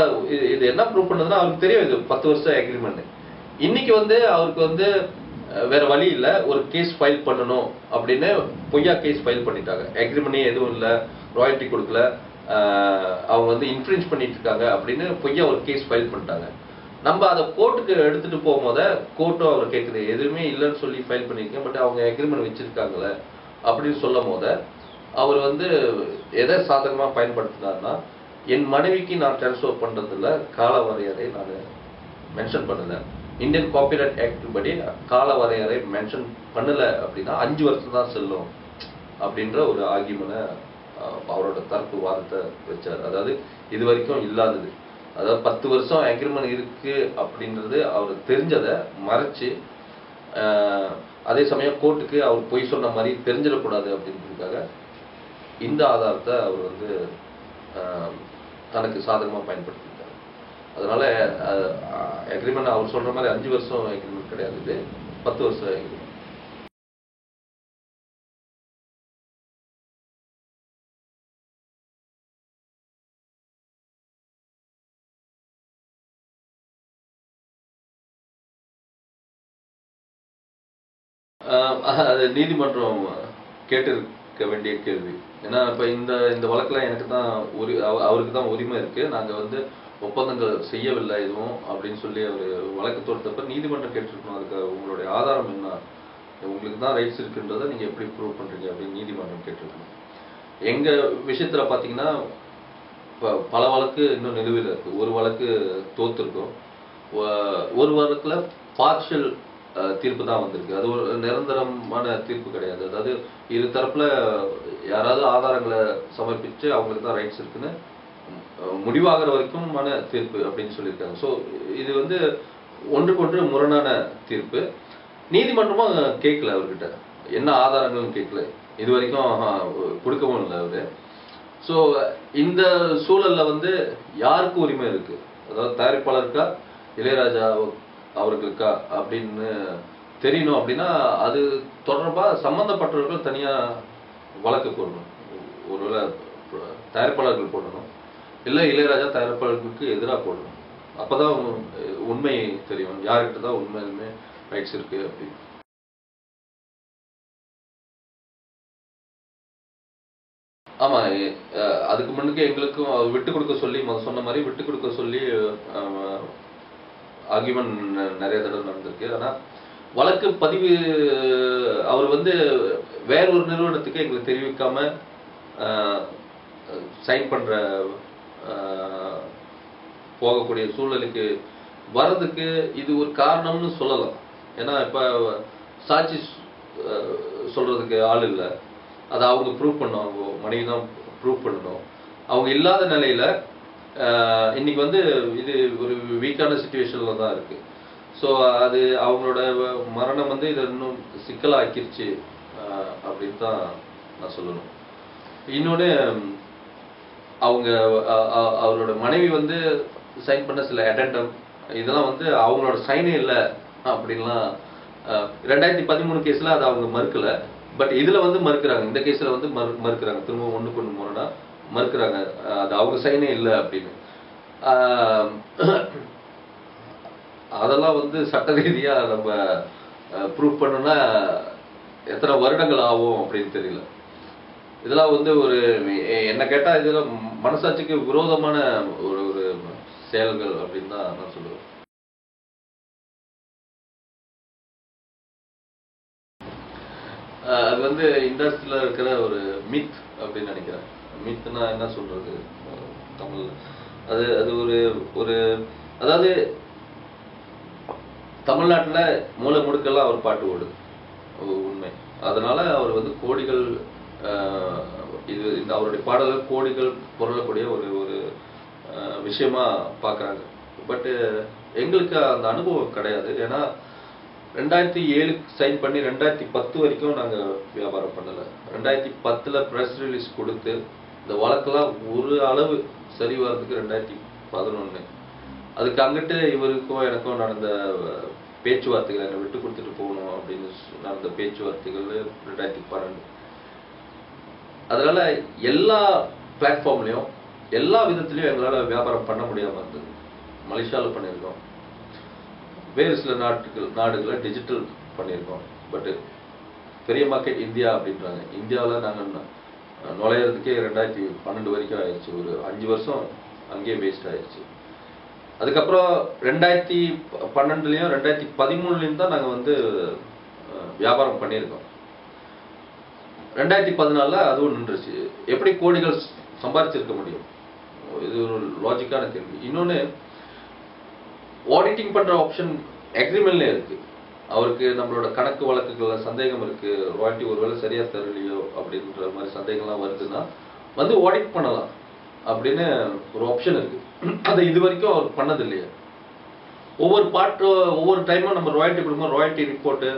இது என்ன ப்ரூவ் பண்ணதுன்னா அவருக்கு தெரியும் இது 10 வருஷ அக்ரிமெண்ட். இன்னைக்கு வந்து அவருக்கு வந்து வேற வழி இல்லை, ஒரு கேஸ் ஃபைல் பண்ணணும் அப்படின்னு பொய்யா கேஸ் ஃபைல் பண்ணிட்டாங்க. அக்ரிமெண்டே எதுவும் இல்லை, ராயல்ட்டி கொடுக்கல, அவங்க வந்து இன்ஃப்ரிஞ்ச் பண்ணிட்டு இருக்காங்க அப்படின்னு பொய்யா ஒரு கேஸ் ஃபைல் பண்ணிட்டாங்க. நம்ம அதை கோர்ட்டுக்கு எடுத்துட்டு போகும்போது கோர்ட்டும் அவர் கேட்குது, எதுவுமே இல்லைன்னு சொல்லி ஃபைல் பண்ணியிருக்கேன், பட் அவங்க அக்ரிமெண்ட் வச்சிருக்காங்களே அப்படின்னு சொல்லும் போது அவர் வந்து எதை சாதகமாக பயன்படுத்தினார்னா, என் மனைவிக்கு நான் ட்ரான்ஸ்ஃபர் பண்றதுல கால வரையறை நான் மென்ஷன் பண்ணல. இந்தியன் காப்பிரைட் ஆக்ட் படி கால வரையறை மென்ஷன் பண்ணல அப்படின்னா 5 வருஷம் தான் செல்லும் அப்படின்ற ஒரு ஆர்கியூமெண்ட்டை அவரோட தரப்பு வாதத்தை வச்சார். அதாவது இது வரைக்கும் இல்லாதது, அதாவது 10 வருஷம் அக்ரிமெண்ட் இருக்கு அப்படின்றது அவர் தெரிஞ்சதை மறைச்சு, அதே சமயம் கோர்ட்டுக்கு அவர் பொய் சொன்ன மாதிரி தெரிஞ்சிடக்கூடாது அப்படின்றதுக்காக இந்த ஆதாரத்தை அவர் வந்து தனக்கு சாதகமாக பயன்படுத்திட்டார். அதனால அக்ரிமெண்ட் அவர் சொல்ற மாதிரி 5 வருஷம் அக்ரிமெண்ட் கிடையாது, இது 10 வருஷம் அக்ரிமெண்ட். அது நீதிமன்றம் கேட்டிருக்க வேண்டிய கேள்வி. ஏன்னா இப்ப இந்த வழக்குல எனக்கு தான் அவருக்கு தான் உரிமை இருக்கு, நாங்க வந்து ஒப்பந்தங்கள் செய்யவில்லை எதுவும் அப்படின்னு சொல்லி அவர் வழக்கு தொடுத்தப்ப நீதிமன்றம் கேட்டிருக்கணும், அதுக்கு உங்களுடைய ஆதாரம் என்ன, உங்களுக்கு தான் ரைட்ஸ் இருக்குன்றதை நீங்க எப்படி ப்ரூவ் பண்றீங்க அப்படின்னு நீதிமன்றம் கேட்டிருக்கணும். எங்க விஷயத்துல பாத்தீங்கன்னா பல வழக்கு இன்னும் நிலுவையில் இருக்கு. ஒரு வழக்கு தோத்துருக்கும், ஒரு வழக்குல பார்ஷியல் தீர்ப்பு தான் வந்திருக்கு. அது ஒரு நிரந்தரமான தீர்ப்பு கிடையாது. அதாவது இரு தரப்புல யாராவது ஆதாரங்களை சமர்ப்பிச்சு அவங்களுக்கு தான் ரைட்ஸ் இருக்குன்னு முடிவாகிற வரைக்குமான தீர்ப்பு அப்படின்னு சொல்லியிருக்காங்க. ஸோ இது வந்து ஒன்றுக்கொன்று முரணான தீர்ப்பு. நீதிமன்றமும் கேட்கல, அவர்கிட்ட என்ன ஆதாரங்களும் கேட்கல, இது வரைக்கும் கொடுக்கவும் இல்லை அவரு. ஸோ இந்த சூழல்ல வந்து யாருக்கு உரிமை இருக்கு, அதாவது தயாரிப்பாளருக்கா இளையராஜா அவர்களுக்கா அப்படின்னு தெரியணும். அப்படின்னா அது தொடர்பா சம்பந்தப்பட்டவர்கள் தனியா வழக்கு போடணும். ஒருவேளை தயாரிப்பாளர்கள் போடணும், இல்லை இளையராஜா தயாரிப்பாளர்களுக்கு எதிராக போடணும். அப்பதான் உண்மை தெரியும், யார்கிட்ட தான் உண்மையுமே ரைட்ஸ் இருக்கு அப்படின்னு. ஆமா, அதுக்கு முன்னுக்கு எங்களுக்கும் விட்டு கொடுக்க சொல்லி சொன்ன மாதிரி விட்டு கொடுக்க சொல்லி ஆர்கியூமெண்ட் நிறைய தடவை நடந்திருக்கு. ஆனா வழக்கு பதிவு அவர் வந்து வேற ஒரு நிறுவனத்துக்கு எங்களுக்கு தெரிவிக்காம சைன் பண்ற போகக்கூடிய சூழ்நிலைக்கு வர்றதுக்கு இது ஒரு காரணம்னு சொல்லலாம். ஏன்னா இப்ப சாட்சி சொல்றதுக்கு ஆள் இல்லை, அதை அவங்க ப்ரூவ் பண்ணணும், அவங்க மனைவி தான் ப்ரூவ் பண்ணணும். அவங்க இல்லாத நிலையில இன்னைக்கு வந்து இது ஒரு வீக்கான சிச்சுவேஷன்ல தான் இருக்கு. ஸோ அது அவங்களோட மரணம் வந்து இதை இன்னும் சிக்கலாக்கிருச்சு அப்படின்னு தான் நான் சொல்லணும். இன்னொன்று, அவங்க அவரோட மனைவி வந்து சைன் பண்ண சில அடெண்டம் இதெல்லாம் வந்து அவங்களோட சைனே இல்லை அப்படின்லாம் 2013 கேஸில் அதை அவங்க மறுக்கலை. பட் இதில் வந்து மறுக்கிறாங்க, இந்த கேஸில் வந்து மறுக்கிறாங்க, திரும்ப ஒன்றுக்கு ஒன்று முறைனா மறுக்கிறாங்க, அது அவங்க சைனே இல்லை அப்படின்னு. அதெல்லாம் வந்து சட்ட ரீதியாக நம்ம ப்ரூவ் பண்ணோன்னா எத்தனை வருடங்கள் ஆகும் அப்படின்னு தெரியல. இதெல்லாம் வந்து ஒரு என்ன கேட்டால் இதெல்லாம் மனசாட்சிக்கு விரோதமான ஒரு ஒரு செயல்கள் அப்படின்னு தான் நான் சொல்லுவேன். அது வந்து இண்டஸ்ட்ரியில் இருக்கிற ஒரு மித் அப்படின்னு நினைக்கிறேன். மித்னா என்ன சொல்றது தமிழ், அது அது ஒரு ஒரு அதாவது தமிழ்நாட்டில் மூளை முடுக்கெல்லாம் அவர் பாட்டு ஓடுது உண்மை. அதனால அவர் வந்து கோடிகள் இது இந்த அவருடைய பாடல்கள் கோடிகள் பொருளக்கூடிய ஒரு ஒரு விஷயமா பார்க்குறாங்க. பட்டு எங்களுக்கு அந்த அனுபவம் கிடையாது. ஏன்னா 2007 சைன் பண்ணி 2010 வரைக்கும் நாங்கள் வியாபாரம் பண்ணலை. 2010 ப்ரெஸ் ரிலீஸ் கொடுத்து இந்த வழக்கெல்லாம் ஒரு அளவு சரி வர்றதுக்கு 2011. அதுக்கு அங்கிட்டு இவருக்கும் எனக்கும் நடந்த பேச்சுவார்த்தைகள், என்னை விட்டு கொடுத்துட்டு போகணும் அப்படின்னு நடந்த பேச்சுவார்த்தைகள் 2012. அதனால எல்லா பிளாட்ஃபார்ம்லையும் எல்லா விதத்துலையும் எங்களால் வியாபாரம் பண்ண முடியாமல் இருந்தது. மலேசியாவில் பண்ணியிருக்கோம், வேறு சில நாடுகளில் டிஜிட்டல் பண்ணியிருக்கோம். பட்டு பெரிய மார்க்கெட் இந்தியா அப்படின்றாங்க. இந்தியாவில் நாங்கள் நுழையிறதுக்கே 2012 வரைக்கும் ஆயிடுச்சு. ஒரு 5 வருஷம் அங்கேயே வேஸ்ட் ஆயிடுச்சு. அதுக்கப்புறம் 2012லையும் 2013லையும் தான் நாங்கள் வந்து வியாபாரம் பண்ணியிருக்கோம். 2014 அதுவும் நின்றுச்சு. எப்படி கோடிகள் சம்பாதிச்சிருக்க முடியும்? இது ஒரு லாஜிக்கான கேள்வி. இன்னொன்று, ஆடிட்டிங் பண்ற ஆப்ஷன் அக்ரிமெண்ட்ல இருக்கு. அவருக்கு நம்மளோட கணக்கு வழக்குகள்ல சந்தேகம் இருக்கு, ராயல்டி ஒருவேளை சரியா தரலையோ அப்படின்ற மாதிரி சந்தேகம்லாம் வருதுன்னா வந்து ஆடிட் பண்ணலாம் அப்படின்னு ஒரு ஆப்ஷன் இருக்கு. அதை இது வரைக்கும் அவர் பண்ணது இல்லையா? ஒவ்வொரு டைமும் நம்ம ராயல்டி கொடுப்போம், ராயல்டி ரிப்போர்ட்டு,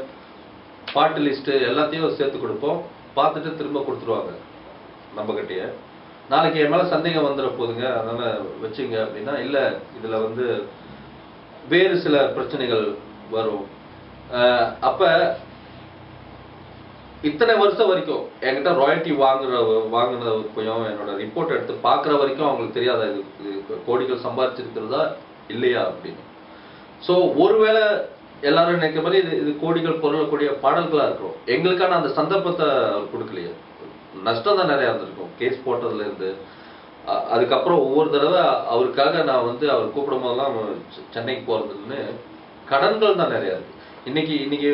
பாட்டு லிஸ்ட்டு எல்லாத்தையும் சேர்த்து கொடுப்போம். பார்த்துட்டு திரும்ப கொடுத்துருவாங்க நம்ம கிட்டேயே. நாளைக்கு என் மேலே சந்தேகம் வந்துட போதுங்க, அதனால வச்சுங்க அப்படின்னா, இல்லை இதில் வந்து வேறு சில பிரச்சனைகள் வரும். அப்ப இத்தனை வருஷம் வரைக்கும் என்கிட்ட ராயல்டி வாங்கினதுக்கும் என்னோட ரிப்போர்ட் எடுத்து பார்க்குற வரைக்கும் அவங்களுக்கு தெரியாதா இது கோடிகள் சம்பாதிச்சிருக்கிறதா இல்லையா அப்படின்னு. ஸோ ஒருவேளை எல்லாரும் நினைக்கிற மாதிரி இது கோடிகள் பொருளக்கூடிய பாடல்களா இருக்கிறோம், எங்களுக்கான அந்த சந்தர்ப்பத்தை அவர் கொடுக்கலையே. நஷ்டம் தான் நிறையா இருந்திருக்கும் கேஸ் போட்டதுல இருந்து. அதுக்கப்புறம் ஒவ்வொரு தடவை அவருக்காக நான் வந்து அவர் கூப்பிடும் போதெல்லாம் சென்னைக்கு போறதுன்னு கடன்கள் தான் நிறையா இருக்கு. இன்னைக்கு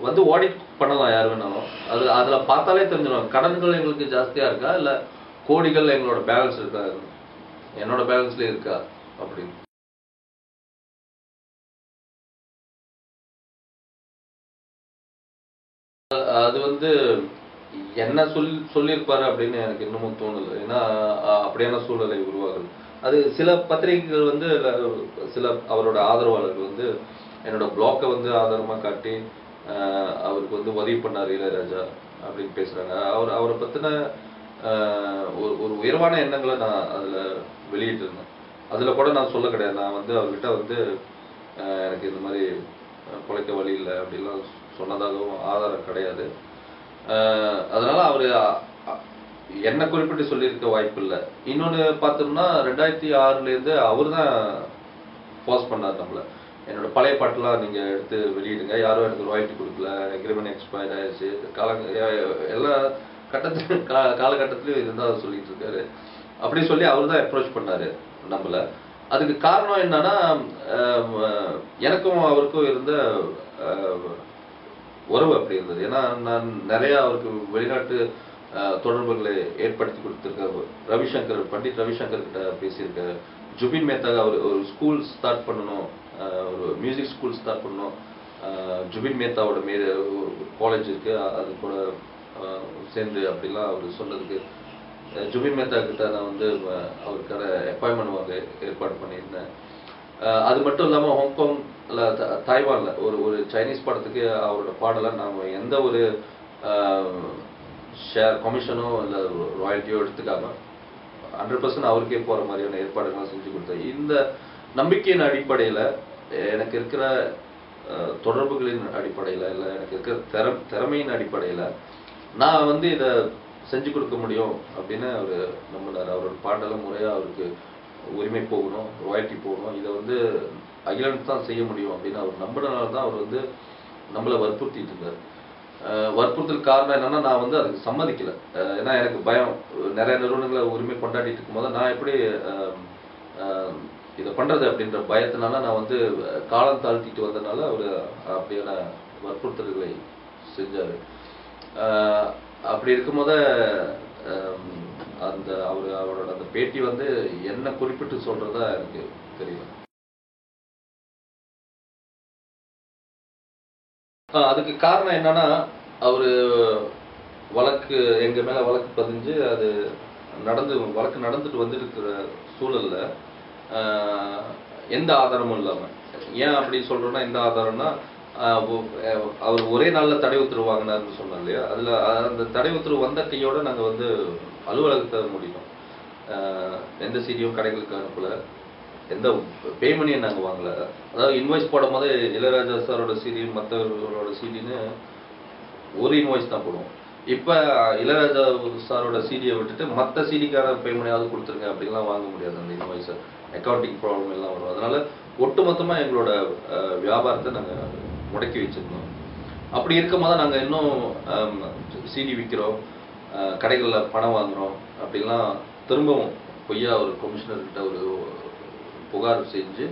வந்து ஆடிட் பண்ணலாம் யார் வேணாலும், அதுல பார்த்தாலே தெரிஞ்சிடும் கடன்கள் எங்களுக்கு ஜாஸ்தியா இருக்கா இல்ல கோடிகள் எங்களோட பேலன்ஸ் இருக்கா, என்னோட பேலன்ஸ்ல இருக்கா அப்படின்னு. அது வந்து என்ன சொல்லியிருப்பாரு அப்படின்னு எனக்கு இன்னமும் தோணல. ஏன்னா அப்படியான சூழ்நிலை உருவாகுது. அது சில பத்திரிகைகள் வந்து சில அவரோட ஆதரவாளர்கள் வந்து என்னோட பிளாக்கை வந்து ஆதாரமா காட்டி அவருக்கு வந்து உதவி பண்ணார் இளையராஜா அப்படின்னு பேசுறாங்க. அவரை பத்தின ஒரு உயர்வான எண்ணங்களை நான் அதுல வெளியிட்டு இருந்தேன். அதுல கூட நான் சொல்ல கிடையாது, நான் வந்து அவர்கிட்ட வந்து எனக்கு இந்த மாதிரி பிழைக்க வழி இல்லை அப்படின்லாம் சொன்னதாகவும் ஆதாரம் கிடையாது. அதனால அவரு என்ன குறிப்பிட்டு சொல்லியிருக்க வாய்ப்பு இல்லை. இன்னொன்று பார்த்தோம்னா 2006 அவர் தான் போஸ்ட் பண்ணார் நம்மள. என்னோட பழைய பாட்டுலாம் நீங்க எடுத்து வெளியிடுங்க, யாரும் எனக்கு ராயல்டி கொடுக்கல, அக்ரிமெண்ட் எக்ஸ்பயர் ஆயிடுச்சு, எல்லா காலகட்டத்திலையும் இருந்தால் சொல்லிட்டு இருக்காரு. அப்படி சொல்லி அவர் தான் அப்ரோச் பண்ணாரு நம்மள. அதுக்கு காரணம் என்னன்னா, எனக்கும் அவருக்கும் இருந்த உறவு அப்படி இருந்தது. ஏன்னா நான் நிறைய அவருக்கு வெளிநாட்டு தொடர்புகளை ஏற்படுத்தி கொடுத்துருக்க. பண்டிட் ரவிசங்கர் கிட்ட பேசியிருக்க. ஜுபின் மேத்தா அவர் ஒரு ஸ்கூல் ஸ்டார்ட் பண்ணணும், ஒரு மியூசிக் ஸ்கூல் ஸ்டார்ட் பண்ணணும், ஜுபின் மேத்தாவோட காலேஜ் இருக்கு, அது கூட சேர்ந்து அப்படிலாம் அவர் சொன்னதுக்கு ஜுபின் மேத்தா கிட்ட நான் வந்து அவருக்கான அப்பாயின்மெண்ட் ஏற்பாடு பண்ணியிருந்தேன். அது மட்டும் இல்லாமல் ஹாங்காங்ல தாய்வான்ல ஒரு சைனீஸ் படத்துக்கு அவரோட பாடலை நாம் எந்த ஒரு ஷேர் கமிஷனோ இல்லை ராயல்ட்டியோ எடுத்துக்காம 100% அவருக்கே போகிற மாதிரியான ஏற்பாடுகள்லாம் செஞ்சு கொடுத்தேன். இந்த நம்பிக்கையின் அடிப்படையில், எனக்கு இருக்கிற தொடர்புகளின் அடிப்படையில், இல்லை எனக்கு இருக்கிற திறமையின் அடிப்படையில் நான் வந்து இதை செஞ்சு கொடுக்க முடியும் அப்படின்னு அவர் நம்பினார். அவரோட பாட்டெல்லாம் முறையாக அவருக்கு உரிமை போகணும், ராயல்ட்டி போகணும், இதை வந்து அகிலன்ஸ் தான் செய்ய முடியும் அப்படின்னு அவர் நம்பினால தான் அவர் வந்து நம்மளை வற்புறுத்திட்டு இருந்தார். வற்புறுத்தல் காரணம் என்னன்னா, நான் வந்து அதுக்கு சம்மதிக்கல. ஏன்னா எனக்கு பயம், நிறைய நிறுவனங்களை உரிமை கொண்டாடிட்டு இருக்கும்போது நான் எப்படி இதை பண்றது அப்படின்ற பயத்தினால நான் வந்து காலம் தாழ்த்திட்டு வந்ததுனால அவர் அப்படியான வற்புறுத்தல்களை செஞ்சாரு. அப்படி இருக்கும்போது அந்த அவரோட அந்த பேட்டி வந்து என்ன குறிப்பிட்டு சொல்றதா எனக்கு தெரியல. அதுக்கு காரணம் என்னன்னா, அவரு வழக்கு எங்க மேல வழக்கு பதிஞ்சு அது வழக்கு நடந்துட்டு வந்துருக்கிற சூழல்ல எந்த ஆதாரமும் இல்லாம. ஏன் அப்படி சொல்றோம்னா, எந்த ஆதாரம்னா, அவர் ஒரே நாள்ல தடை உத்தரவு வாங்கினார்னு சொன்னோம் இல்லையா, அதுல அந்த தடை உத்தரவு வந்த கையோட நாங்க வந்து அலுவலகத்தை முடியும். எந்த சீடியும் கடைகளுக்கு அனுப்பல, எந்த பேமெண்ட்டையும் நாங்கள் வாங்கல. அதாவது இன்வாய்ஸ் போடும் போது இளையராஜா சாரோட சீடி மற்றவர்களோட சீடின்னு ஒரு இன்வாய்ஸ் தான் போடுவோம். இப்போ இளையராஜா சாரோட சீடியை விட்டுட்டு மற்ற சீடிக்கான பேமெண்டையாவது கொடுத்துருங்க அப்படின்லாம் வாங்க முடியாது. அந்த இன்வாய்ஸை அக்கௌண்டிங் ப்ராப்ளம் எல்லாம் வரும். அதனால ஒட்டுமொத்தமாக எங்களோட வியாபாரத்தை நாங்கள் முடக்கி வச்சிருந்தோம். அப்படி இருக்கும் போது நாங்கள் இன்னும் சீடி விற்கிறோம், கடைகளில் பணம் வாங்குகிறோம் அப்படின்லாம் திரும்பவும் பொய்யா ஒரு கமிஷனர்கிட்ட ஒரு புகார் செஞ்சு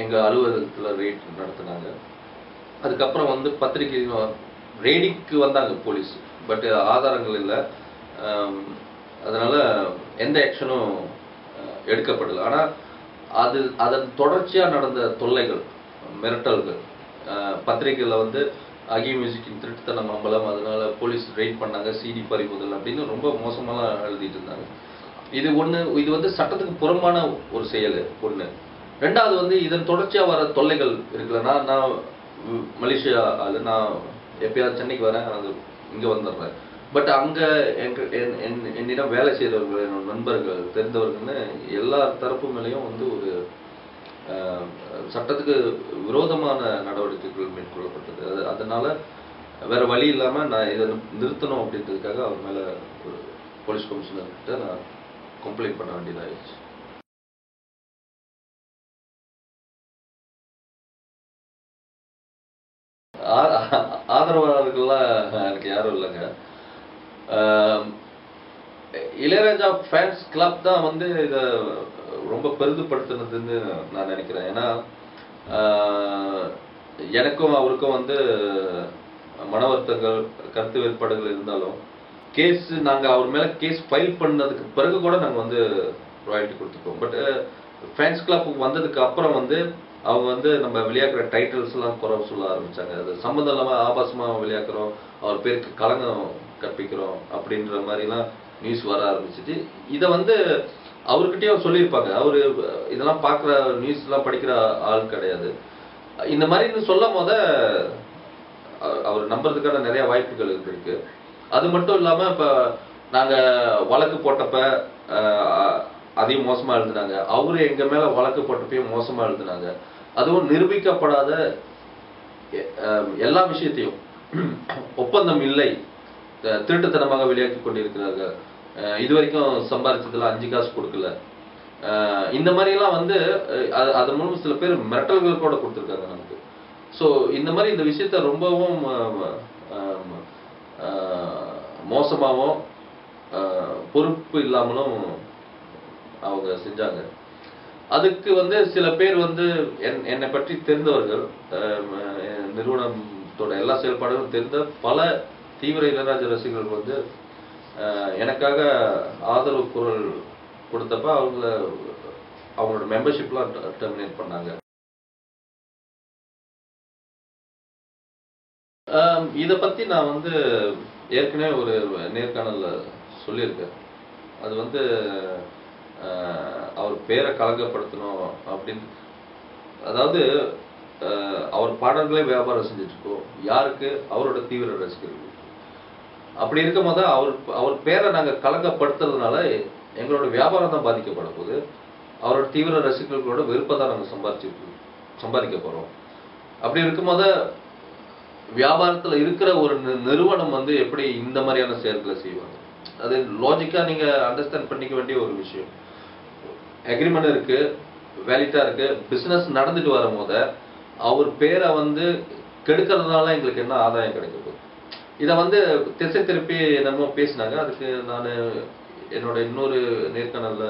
எங்கள் அலுவலகத்தில் ரெய்ட் நடத்தினாங்க. அதுக்கப்புறம் வந்து பத்திரிகை ரெய்டிக்கு வந்தாங்க போலீஸ், பட் ஆதாரங்கள் இல்லை. அதனால எந்த ஆக்ஷனும் எடுக்கப்படலை. ஆனால் அதன் தொடர்ச்சியாக நடந்த தொல்லைகள், மிரட்டல்கள், பத்திரிகையில் வந்து அகி மியூசிக்கின் திருட்டுத்தனம் அம்பலம், அதனால போலீஸ் ரெய்ட் பண்ணாங்க, சிடி பறிமுதல் அப்படின்னு ரொம்ப மோசமாலாம் எழுதிட்டு இருந்தாங்க. இது வந்து சட்டத்துக்கு புறம்பான ஒரு செயல் ஒன்று. ரெண்டாவது வந்து இதன் தொடர்ச்சியாக வர தொல்லைகள் இருக்குல்ல. நான் மலேசியா ஆளு, நான் எப்பயாவது சென்னைக்கு வரேன், அது இங்கே வந்துடுறேன். பட் அங்கே என்னிடம் வேலை செய்கிறவர்கள், என்னோட நண்பர்கள், தெரிந்தவர்கள்னு எல்லா தரப்பு மேலேயும் வந்து ஒரு சட்டத்துக்கு விரோதமான நடவடிக்கைகள் மேற்கொள்ளப்பட்டது. அதனால வேற வழி இல்லாமல் நான் இதை நிறுத்தணும் அப்படின்றதுக்காக அவர் மேலே ஒரு போலீஸ் கமிஷனர்கிட்ட நான் கம்ப்ளைண்ட் பண்ண வேண்டியதாகிடுச்சு. ஆதரவாளர்கள்லாம் எனக்கு யாரும் இல்லைங்க. இளையராஜா ஃபேன்ஸ் கிளப் தான் வந்து இதை ரொம்ப பெரிதுபடுத்தினதுன்னு நான் நினைக்கிறேன். ஏன்னா எனக்கும் அவருக்கும் வந்து மன வருத்தங்கள், கருத்து வேறுபாடுகள் இருந்தாலும் கேஸ் நாங்கள் அவர் மேலே கேஸ் ஃபைல் பண்ணதுக்கு பிறகு கூட நாங்கள் வந்து ராயல்ட்டி கொடுத்துருக்கோம். பட் ஃபேன்ஸ் கிளப்புக்கு வந்ததுக்கு அப்புறம் வந்து அவங்க வந்து நம்ம விளையாடுற டைட்டில்ஸ்லாம் குறைவு சொல்ல ஆரம்பித்தாங்க. அது சம்மந்தம் இல்லாமல் ஆபாசமாக விளையாடுறோம், அவர் பேருக்கு களங்கம் கற்பிக்கிறோம் அப்படின்ற மாதிரிலாம் நியூஸ் வர ஆரம்பிச்சிச்சு. இதை வந்து அவர்கிட்டயும் சொல்லியிருப்பாங்க. அவர் இதெல்லாம் பார்க்குற நியூஸ்லாம் படிக்கிற ஆள் கிடையாது. இந்த மாதிரி சொல்லும் போத அவர் நம்புறதுக்கான நிறைய வாய்ப்புகள் இருக்கு. அது மட்டும் இல்லாமல் இப்போ நாங்கள் வழக்கு போட்டப்ப அதையும் மோசமாக எழுதுனாங்க. அவரு எங்கள் மேலே வழக்கு போட்டப்பையும் மோசமாக எழுதுனாங்க. அதுவும் நிரூபிக்கப்படாத எல்லா விஷயத்தையும், ஒப்பந்தம் இல்லை, திருட்டுத்தனமாக விளையாட்டி கொண்டிருக்கிறார்கள், இதுவரைக்கும் சம்பாதிச்சதுல 5 காசு கொடுக்கல, இந்த மாதிரிலாம் வந்து அது மூலம் சில பேர் மிரட்டல்கள் கூட கொடுத்துருக்காங்க நமக்கு. ஸோ இந்த மாதிரி இந்த விஷயத்த ரொம்பவும் மோசமாகவும் பொறுப்பு இல்லாமலும் அவங்க செஞ்சாங்க. அதுக்கு வந்து சில பேர் வந்து என்னை பற்றி தெரிந்தவர்கள், நிறுவனத்தோட எல்லா செயல்பாடுகளும் தெரிந்த பல தீவிர இளையராஜா ரசிகர்கள் வந்து எனக்காக ஆதரவு குரல் கொடுத்தப்ப அவங்களோட மெம்பர்ஷிப்லாம் டெர்மினேட் பண்ணாங்க. இதை பற்றி நான் வந்து ஏற்கனவே ஒரு நேர்காணல்ல சொல்லியிருக்கேன். அது வந்து அவர் பேரை கலங்கப்படுத்தணும் அப்படின்னு, அதாவது அவர் பாடல்களே வியாபாரம் செஞ்சுட்டு இருக்கோம். யாருக்கு? அவரோட தீவிர ரசிகர்கள். அப்படி இருக்கும் போது அவர் அவர் பேரை நாங்க கலங்கப்படுத்துறதுனால எங்களோட வியாபாரம் தான் பாதிக்கப்பட போகுது. அவரோட தீவிர ரசிகர்களோட வெறுப்பை தான் நாங்க சம்பாதிக்க போறோம். அப்படி இருக்கும்போது வியாபாரத்துல இருக்கிற ஒரு நிறுவனம் வந்து எப்படி இந்த மாதிரியான செயல்களை செய்வாங்க? அது லாஜிக்கா நீங்க அண்டர்ஸ்டாண்ட் பண்ணிக்க வேண்டிய ஒரு விஷயம். அக்ரிமெண்ட் இருக்கு, வேலிட்டா இருக்கு, பிசினஸ் நடந்துட்டு வரும் போத அவர் பேரை வந்து கெடுக்கிறதுனால எங்களுக்கு என்ன ஆதாயம் கிடைக்க போகுது? இதை வந்து திசை திருப்பி என்னமோ பேசினாங்க. அதுக்கு நான் என்னோட இன்னொரு நேர்காணல்ல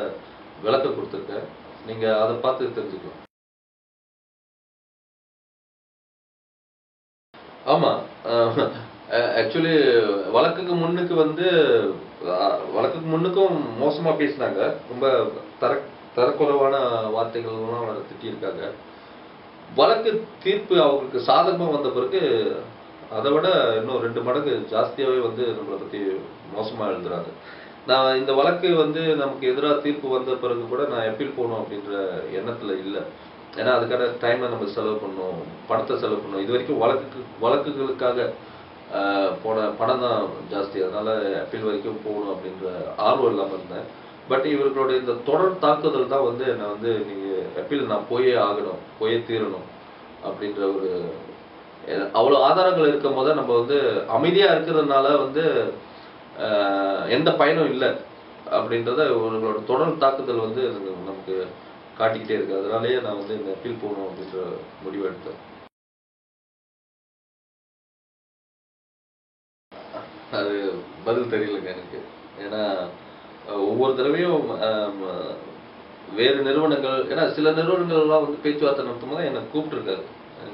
விளக்கம் கொடுத்துருக்கேன். நீங்க அதை பார்த்து தெரிஞ்சுக்கலாம். ஆமா. ஆக்சுவலி வழக்குக்கு முன்னுக்கு வந்து வழக்குக்கு முன்னுக்கும் மோசமா பேசினாங்க. ரொம்ப தரக்குறைவான வார்த்தைகள்லாம் திட்டியிருக்காங்க. வழக்கு தீர்ப்பு அவங்களுக்கு சாதகமா வந்த பிறகு அதை விட இன்னும் 2 மடங்கு ஜாஸ்தியாவே வந்து நம்மளை பத்தி மோசமா எழுதுறாங்க. நான் இந்த வழக்கு வந்து நமக்கு எதிராக தீர்ப்பு வந்த பிறகு கூட நான் அப்பீல் போகணும் அப்படின்ற எண்ணத்துல இல்லை. ஏன்னா அதுக்கான டைமை நம்ம செலவு பண்ணணும், பணத்தை செலவு பண்ணணும். இது வரைக்கும் வழக்குகளுக்காக போன பணம் தான் ஜாஸ்தி. அதனால அப்பீல் வரைக்கும் போகணும் அப்படின்ற ஆர்வம் இல்லாமல் இருந்தேன். பட் இவர்களோட இந்த தொடர் தாக்குதல் தான் வந்து நான் வந்து நீங்க அப்பீல் நான் போயே ஆகணும், போயே தீரணும் அப்படின்ற ஒரு அவ்வளவு ஆதாரங்கள் இருக்கும் போது நம்ம வந்து அமைதியா இருக்கிறதுனால வந்து எந்த பயனும் இல்லை அப்படின்றத இவர்களோட தொடர் தாக்குதல் வந்து நமக்கு காட்டிக்கிட்டே இருக்கு. அதனாலேயே நான் வந்து இந்த அப்பீல் போகணும் அப்படின்ற முடிவு எடுத்தேன். அது பதில் தெரியலங்க எனக்கு. ஏன்னா ஒவ்வொரு தடவையும் வேறு நிறுவனங்கள், ஏன்னா சில நிறுவனங்கள்லாம் வந்து பேச்சுவார்த்தை நடத்தும் போது என்னை கூப்பிட்டுருக்காரு,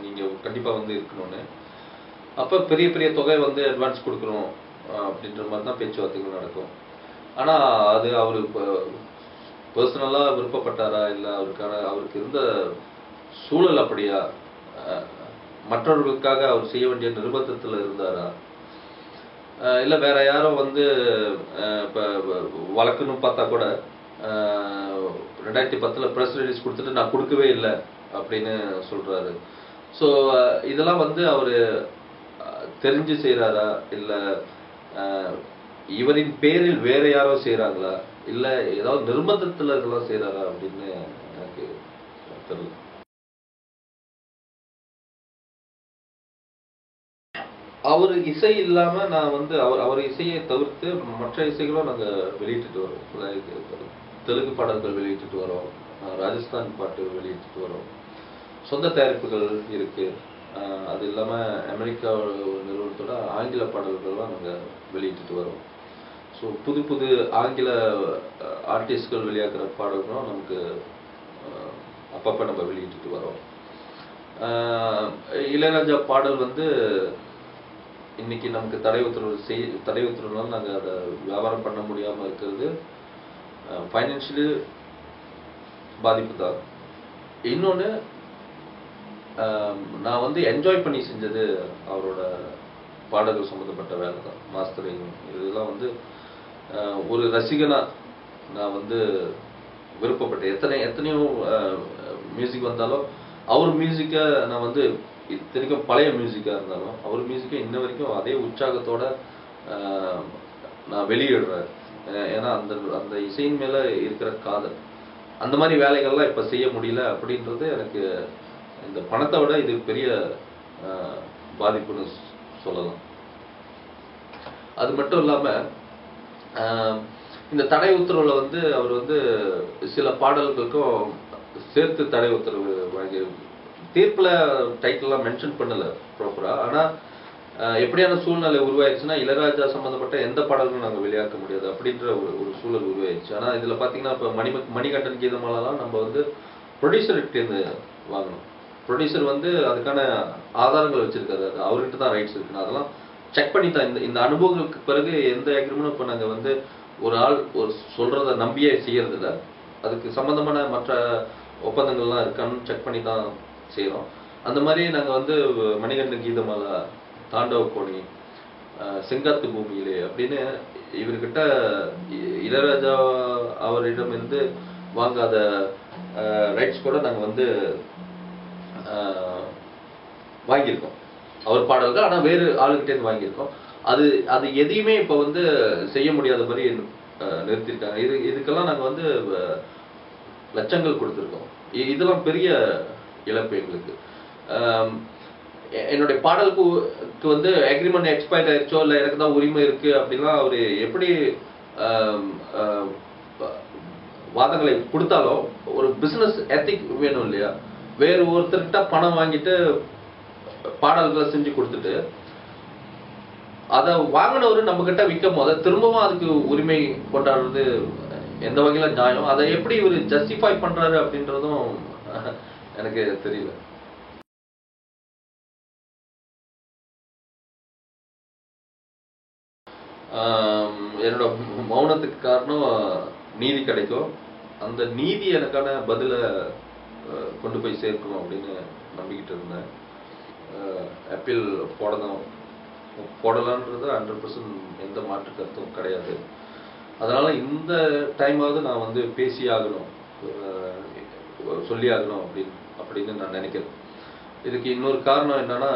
நீங்க கண்டிப்பா வந்து இருக்கணும்னு. அப்ப பெரிய பெரிய தொகை வந்து அட்வான்ஸ் கொடுக்குறோம் அப்படின்ற மாதிரி தான் பேச்சுவார்த்தைகள் நடக்கும். ஆனா அது அவரு பர்சனலா விருப்பப்பட்டாரா, இல்ல அவருக்கு இருந்த சூழல் அப்படியா, மற்றவர்களுக்காக அவர் செய்ய வேண்டிய நிர்பந்தத்துல இருந்தாரா, இல்ல வேற யாரும் வந்து இப்ப வழக்குன்னு பார்த்தா கூட 2010 பிரஸ் ரிலீஸ் கொடுத்துட்டு நான் கொடுக்கவே இல்லை அப்படின்னு சொல்றாரு. ஸோ இதெல்லாம் வந்து அவரு தெரிஞ்சு செய்யறாரா, இல்ல இவரின் பேரில் வேற யாரோ செய்யறாங்களா, இல்ல ஏதாவது நிர்பந்தத்துல இதெல்லாம் செய்யறாரா அப்படின்னு எனக்கு தெரியல. அவர் இசை இல்லாம நான் வந்து அவர் இசையை தவிர்த்து மற்ற இசைகளும் நாங்க வெளியிட்டுட்டு வரோம். தெலுங்கு பாடல்கள் வெளியிட்டுட்டு வரோம், ராஜஸ்தான் பாட்டு வெளியிட்டுட்டு வரோம், சொந்த தயாரிப்புகள் இருக்கு. அது இல்லாம அமெரிக்கா நிறுவனத்தோட ஆங்கில பாடல்கள்லாம் நாங்க வெளியிட்டுட்டு வரோம். ஸோ புது புது ஆங்கில ஆர்டிஸ்ட்கள் வெளியாக்குற பாடல்களும் நமக்கு அப்பப்ப நம்ம வெளியிட்டுட்டு வரோம். இளையராஜா பாடல் வந்து இன்னைக்கு நமக்கு தடை உத்தரவுனால நாங்க அதை வியாபாரம் பண்ண முடியாம இருக்கிறது ஃபைனான்சியலி பாதிப்பு தான். இன்னொன்னு, நான் வந்து என்ஜாய் பண்ணி செஞ்சது அவரோட பாடல்கள் சம்பந்தப்பட்ட வேலை தான். மாஸ்டரிங் இதெல்லாம் வந்து ஒரு ரசிகனா நான் வந்து விருப்பப்பட்டேன். எத்தனையோ மியூசிக் வந்தாலும் அவர் மியூசிக்கை நான் வந்து இத்தனைக்கும் பழைய மியூசிக்கா இருந்தாலும் அவர் மியூசிக்கை இன்ன வரைக்கும் அதே உற்சாகத்தோட நான் வெளியிடுறேன். ஏன்னா அந்த இசையின் மேல இருக்கிற காதல், அந்த மாதிரி வேலைகள்லாம் இப்ப செய்ய முடியல அப்படின்றது எனக்கு இந்த பணத்தை விட இது பெரிய பாதிப்புன்னு சொல்லலாம். அது மட்டும் இல்லாம இந்த தடை உத்தரவுல வந்து அவர் வந்து சில பாடல்களுக்கும் சேர்த்து தடை உத்தரவு வாங்கி, தீர்ப்புல டைட்டில்லாம் மென்ஷன் பண்ணல ப்ராப்பரா. ஆனா எப்படியான சூழ்நிலை உருவாயிருச்சுன்னா இளையராஜா சம்பந்தப்பட்ட எந்த பாடல்களும் நாங்க வெளியாக்க முடியாது அப்படின்ற ஒரு சூழல் உருவாயிருச்சு. ஆனா இதுல பாத்தீங்கன்னா இப்ப மணிகண்டன் கீதமாலாம் நம்ம வந்து ப்ரொடியூசர்கிட்ட இருந்து வாங்கணும். ப்ரொடியூசர் வந்து அதுக்கான ஆதாரங்கள் வச்சிருக்காரு, அது அவர்கிட்ட தான் ரைட்ஸ் இருக்குன்னு அதெல்லாம் செக் பண்ணி தான் இந்த அனுபவங்களுக்கு பிறகு எந்த அக்ரிமெண்ட்டும் இப்ப நாங்க வந்து ஒரு ஆள் ஒரு சொல்றத நம்பியே செய்யறது இல்லை. அதுக்கு சம்பந்தமான மற்ற ஒப்பந்தங்கள்லாம் இருக்கான்னு செக் பண்ணி தான் செய்யறோம். அந்த மாதிரி நாங்க வந்து மணிகண்டன் கீதமாலா, தாண்டவ கோணி, செங்காத்து பூமியிலே அப்படின்னு இவர்கிட்ட இளையராஜா அவரிடம் இருந்து வாங்காத ரைட்ஸ் கூட நாங்க வந்து வாங்கியிருக்கோம். அவர் பாடல்கள் ஆனா வேறு ஆளுகிட்டே இருந்து வாங்கியிருக்கோம். அது அது எதையுமே இப்போ வந்து செய்ய முடியாத மாதிரி நிறுத்திருக்காங்க. இதுக்கெல்லாம் நாங்கள் வந்து லட்சங்கள் கொடுத்துருக்கோம். இதெல்லாம் பெரிய இழப்பு எங்களுக்கு. என்னுடைய பாடலுக்கு வந்து அக்ரிமெண்ட் எக்ஸ்பயர்ட் ஆயிடுச்சோ இல்லை எனக்கு தான் உரிமை இருக்கு அப்படிலாம் அவர் எப்படி வாதங்களை கொடுத்தாலும் ஒரு பிசினஸ் எத்திக் வேணும் இல்லையா? வேறு ஒருத்தர்கிட்ட பணம் வாங்கிட்டு பாடல்களை செஞ்சு கொடுத்துட்டு அதை வாங்கினவரு நம்ம கிட்ட விற்கும் போது திரும்பவும் அதுக்கு உரிமை கொண்டாடுறது எந்த வகையில நியாயம்? அதை எப்படி இவர் ஜஸ்டிஃபை பண்றாரு அப்படின்றதும் எனக்கு தெரியல. என்னோட மௌனத்துக்கு காரணம் நீதி கிடைக்கும். அந்த நீதி எனக்கான பதில கொண்டு போய் சேர்க்கணும் அப்படின்னு நம்பிக்கிட்டு இருந்தேன். அப்பீல் போடலான்றது 100% எந்த மாற்று கருத்தும் கிடையாது. அதனால இந்த டைமாவது நான் வந்து பேசி ஆகணும், சொல்லி ஆகணும் அப்படின்னு நான் நினைக்கிறேன். இதுக்கு இன்னொரு காரணம் என்னன்னா,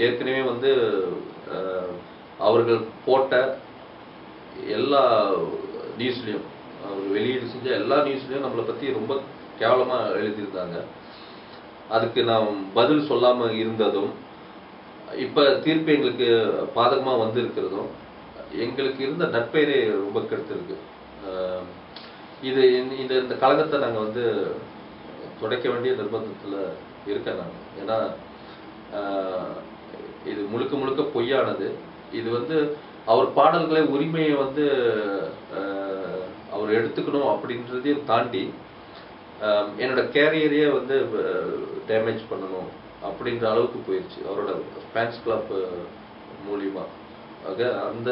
ஏற்கனவே வந்து அவர்கள் போட்ட எல்லா நியூஸ்லையும், அவர் வெளியீடு செஞ்ச எல்லா நியூஸ்லையும் நம்மளை பற்றி ரொம்ப கேவலமாக எழுதியிருந்தாங்க. அதுக்கு நாம் பதில் சொல்லாமல் இருந்ததும், இப்போ தீர்ப்பு எங்களுக்கு பாதகமாக வந்து இருக்கிறதும் எங்களுக்கு இருந்த நட்பெயரே ரொம்ப கெடுத்திருக்கு. இது இந்த கழகத்தை நாங்கள் வந்து துடைக்க வேண்டிய நிர்பந்தத்தில் இருக்கேன் நான். ஏன்னா இது முழுக்க முழுக்க பொய்யானது. இது வந்து அவர் பாடல்களை உரிமையை வந்து அவர் எடுத்துக்கணும் அப்படின்றதையும் தாண்டி என்னோட கேரியரையே வந்து டேமேஜ் பண்ணணும் அப்படின்ற அளவுக்கு போயிடுச்சு அவரோட ஃபேன்ஸ் கிளப் மூலியமா. ஆக அந்த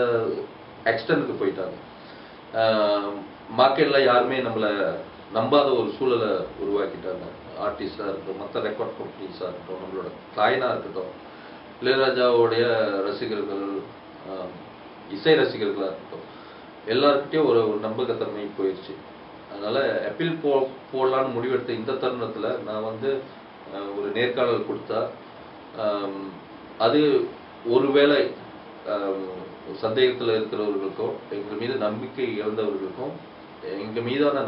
எக்ஸ்டென்ட்க்கு போயிட்டாங்க. மார்க்கெட்ல யாருமே நம்மளை நம்பாத ஒரு சூழலை உருவாக்கிட்டாங்க. ஆர்டிஸ்டாக இருக்கட்டும், மற்ற ரெக்கார்ட் கம்பெனிஸாக இருக்கட்டும், நம்மளோட கிளையனாக இருக்கட்டும், இளையராஜாவுடைய ரசிகர்கள், இசை ரசிகர்களாக இருக்கட்டும், எல்லாருக்கிட்டையும் ஒரு நம்பகத்தன்மை போயிடுச்சு. அதனால அப்பீல் போடலான்னு முடிவெடுத்த இந்த தருணத்தில் நான் வந்து ஒரு நேர்காணல் கொடுத்தா அது ஒருவேளை சந்தேகத்தில் இருக்கிறவர்களுக்கும் எங்கள் மீது நம்பிக்கை இழந்தவர்களுக்கும் எங்கள் மீதான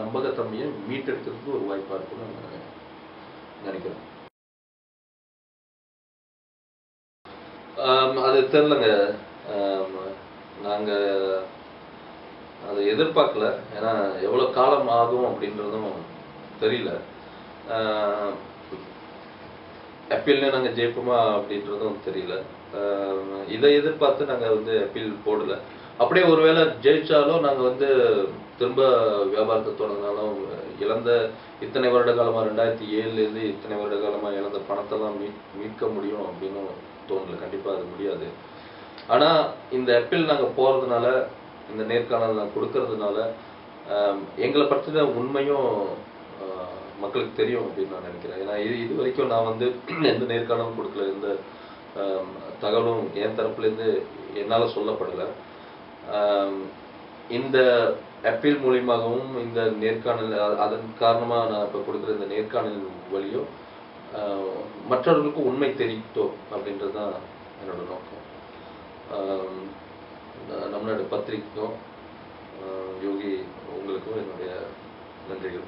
நம்பகத்தன்மையை மீட்டெடுக்கிறதுக்கு ஒரு வாய்ப்பாக இருக்குன்னு நான் நினைக்கிறேன். அது தெரிலங்க. நாங்கள் அதை எதிர்பார்க்கல. ஏன்னா எவ்வளோ காலம் ஆகும் அப்படின்றதும் தெரியல. அப்பீல்னு நாங்கள் ஜெயிப்போமா அப்படின்றதும் தெரியல. இதை எதிர்பார்த்து நாங்கள் வந்து அப்பீல் போடலை. அப்படியே ஒருவேளை ஜெயிச்சாலும் நாங்கள் வந்து திரும்ப வியாபாரத்தை தொடங்கினாலும் இழந்த இத்தனை வருட காலமாக 2007 இத்தனை வருட காலமாக இழந்த பணத்தெல்லாம் மீட்க முடியும் அப்படின்னு தோணலை. கண்டிப்பாக அது முடியாது. ஆனால் இந்த அப்பீல் நாங்கள் போகிறதுனால, இந்த நேர்காணல் நான் கொடுக்கறதுனால எங்களை பற்றின உண்மையும் மக்களுக்கு தெரியும் அப்படின்னு நான் நினைக்கிறேன். ஏன்னா இது வரைக்கும் நான் வந்து எந்த நேர்காணலும் கொடுக்கல, எந்த தகவலும் என் தரப்புலேருந்து என்னால் சொல்லப்படலை. இந்த அப்பீல் மூலியமாகவும் இந்த நேர்காணல் அதன் காரணமாக நான் இப்போ கொடுக்குற இந்த நேர்காணல் வழியும் மற்றவர்களுக்கும் உண்மை தெரிவித்தோம் அப்படின்றது தான் என்னோட நோக்கம். நம்மளோட பத்திரிக்கைக்கும் யோகி உங்களுக்கும் என்னுடைய நன்றிகள்.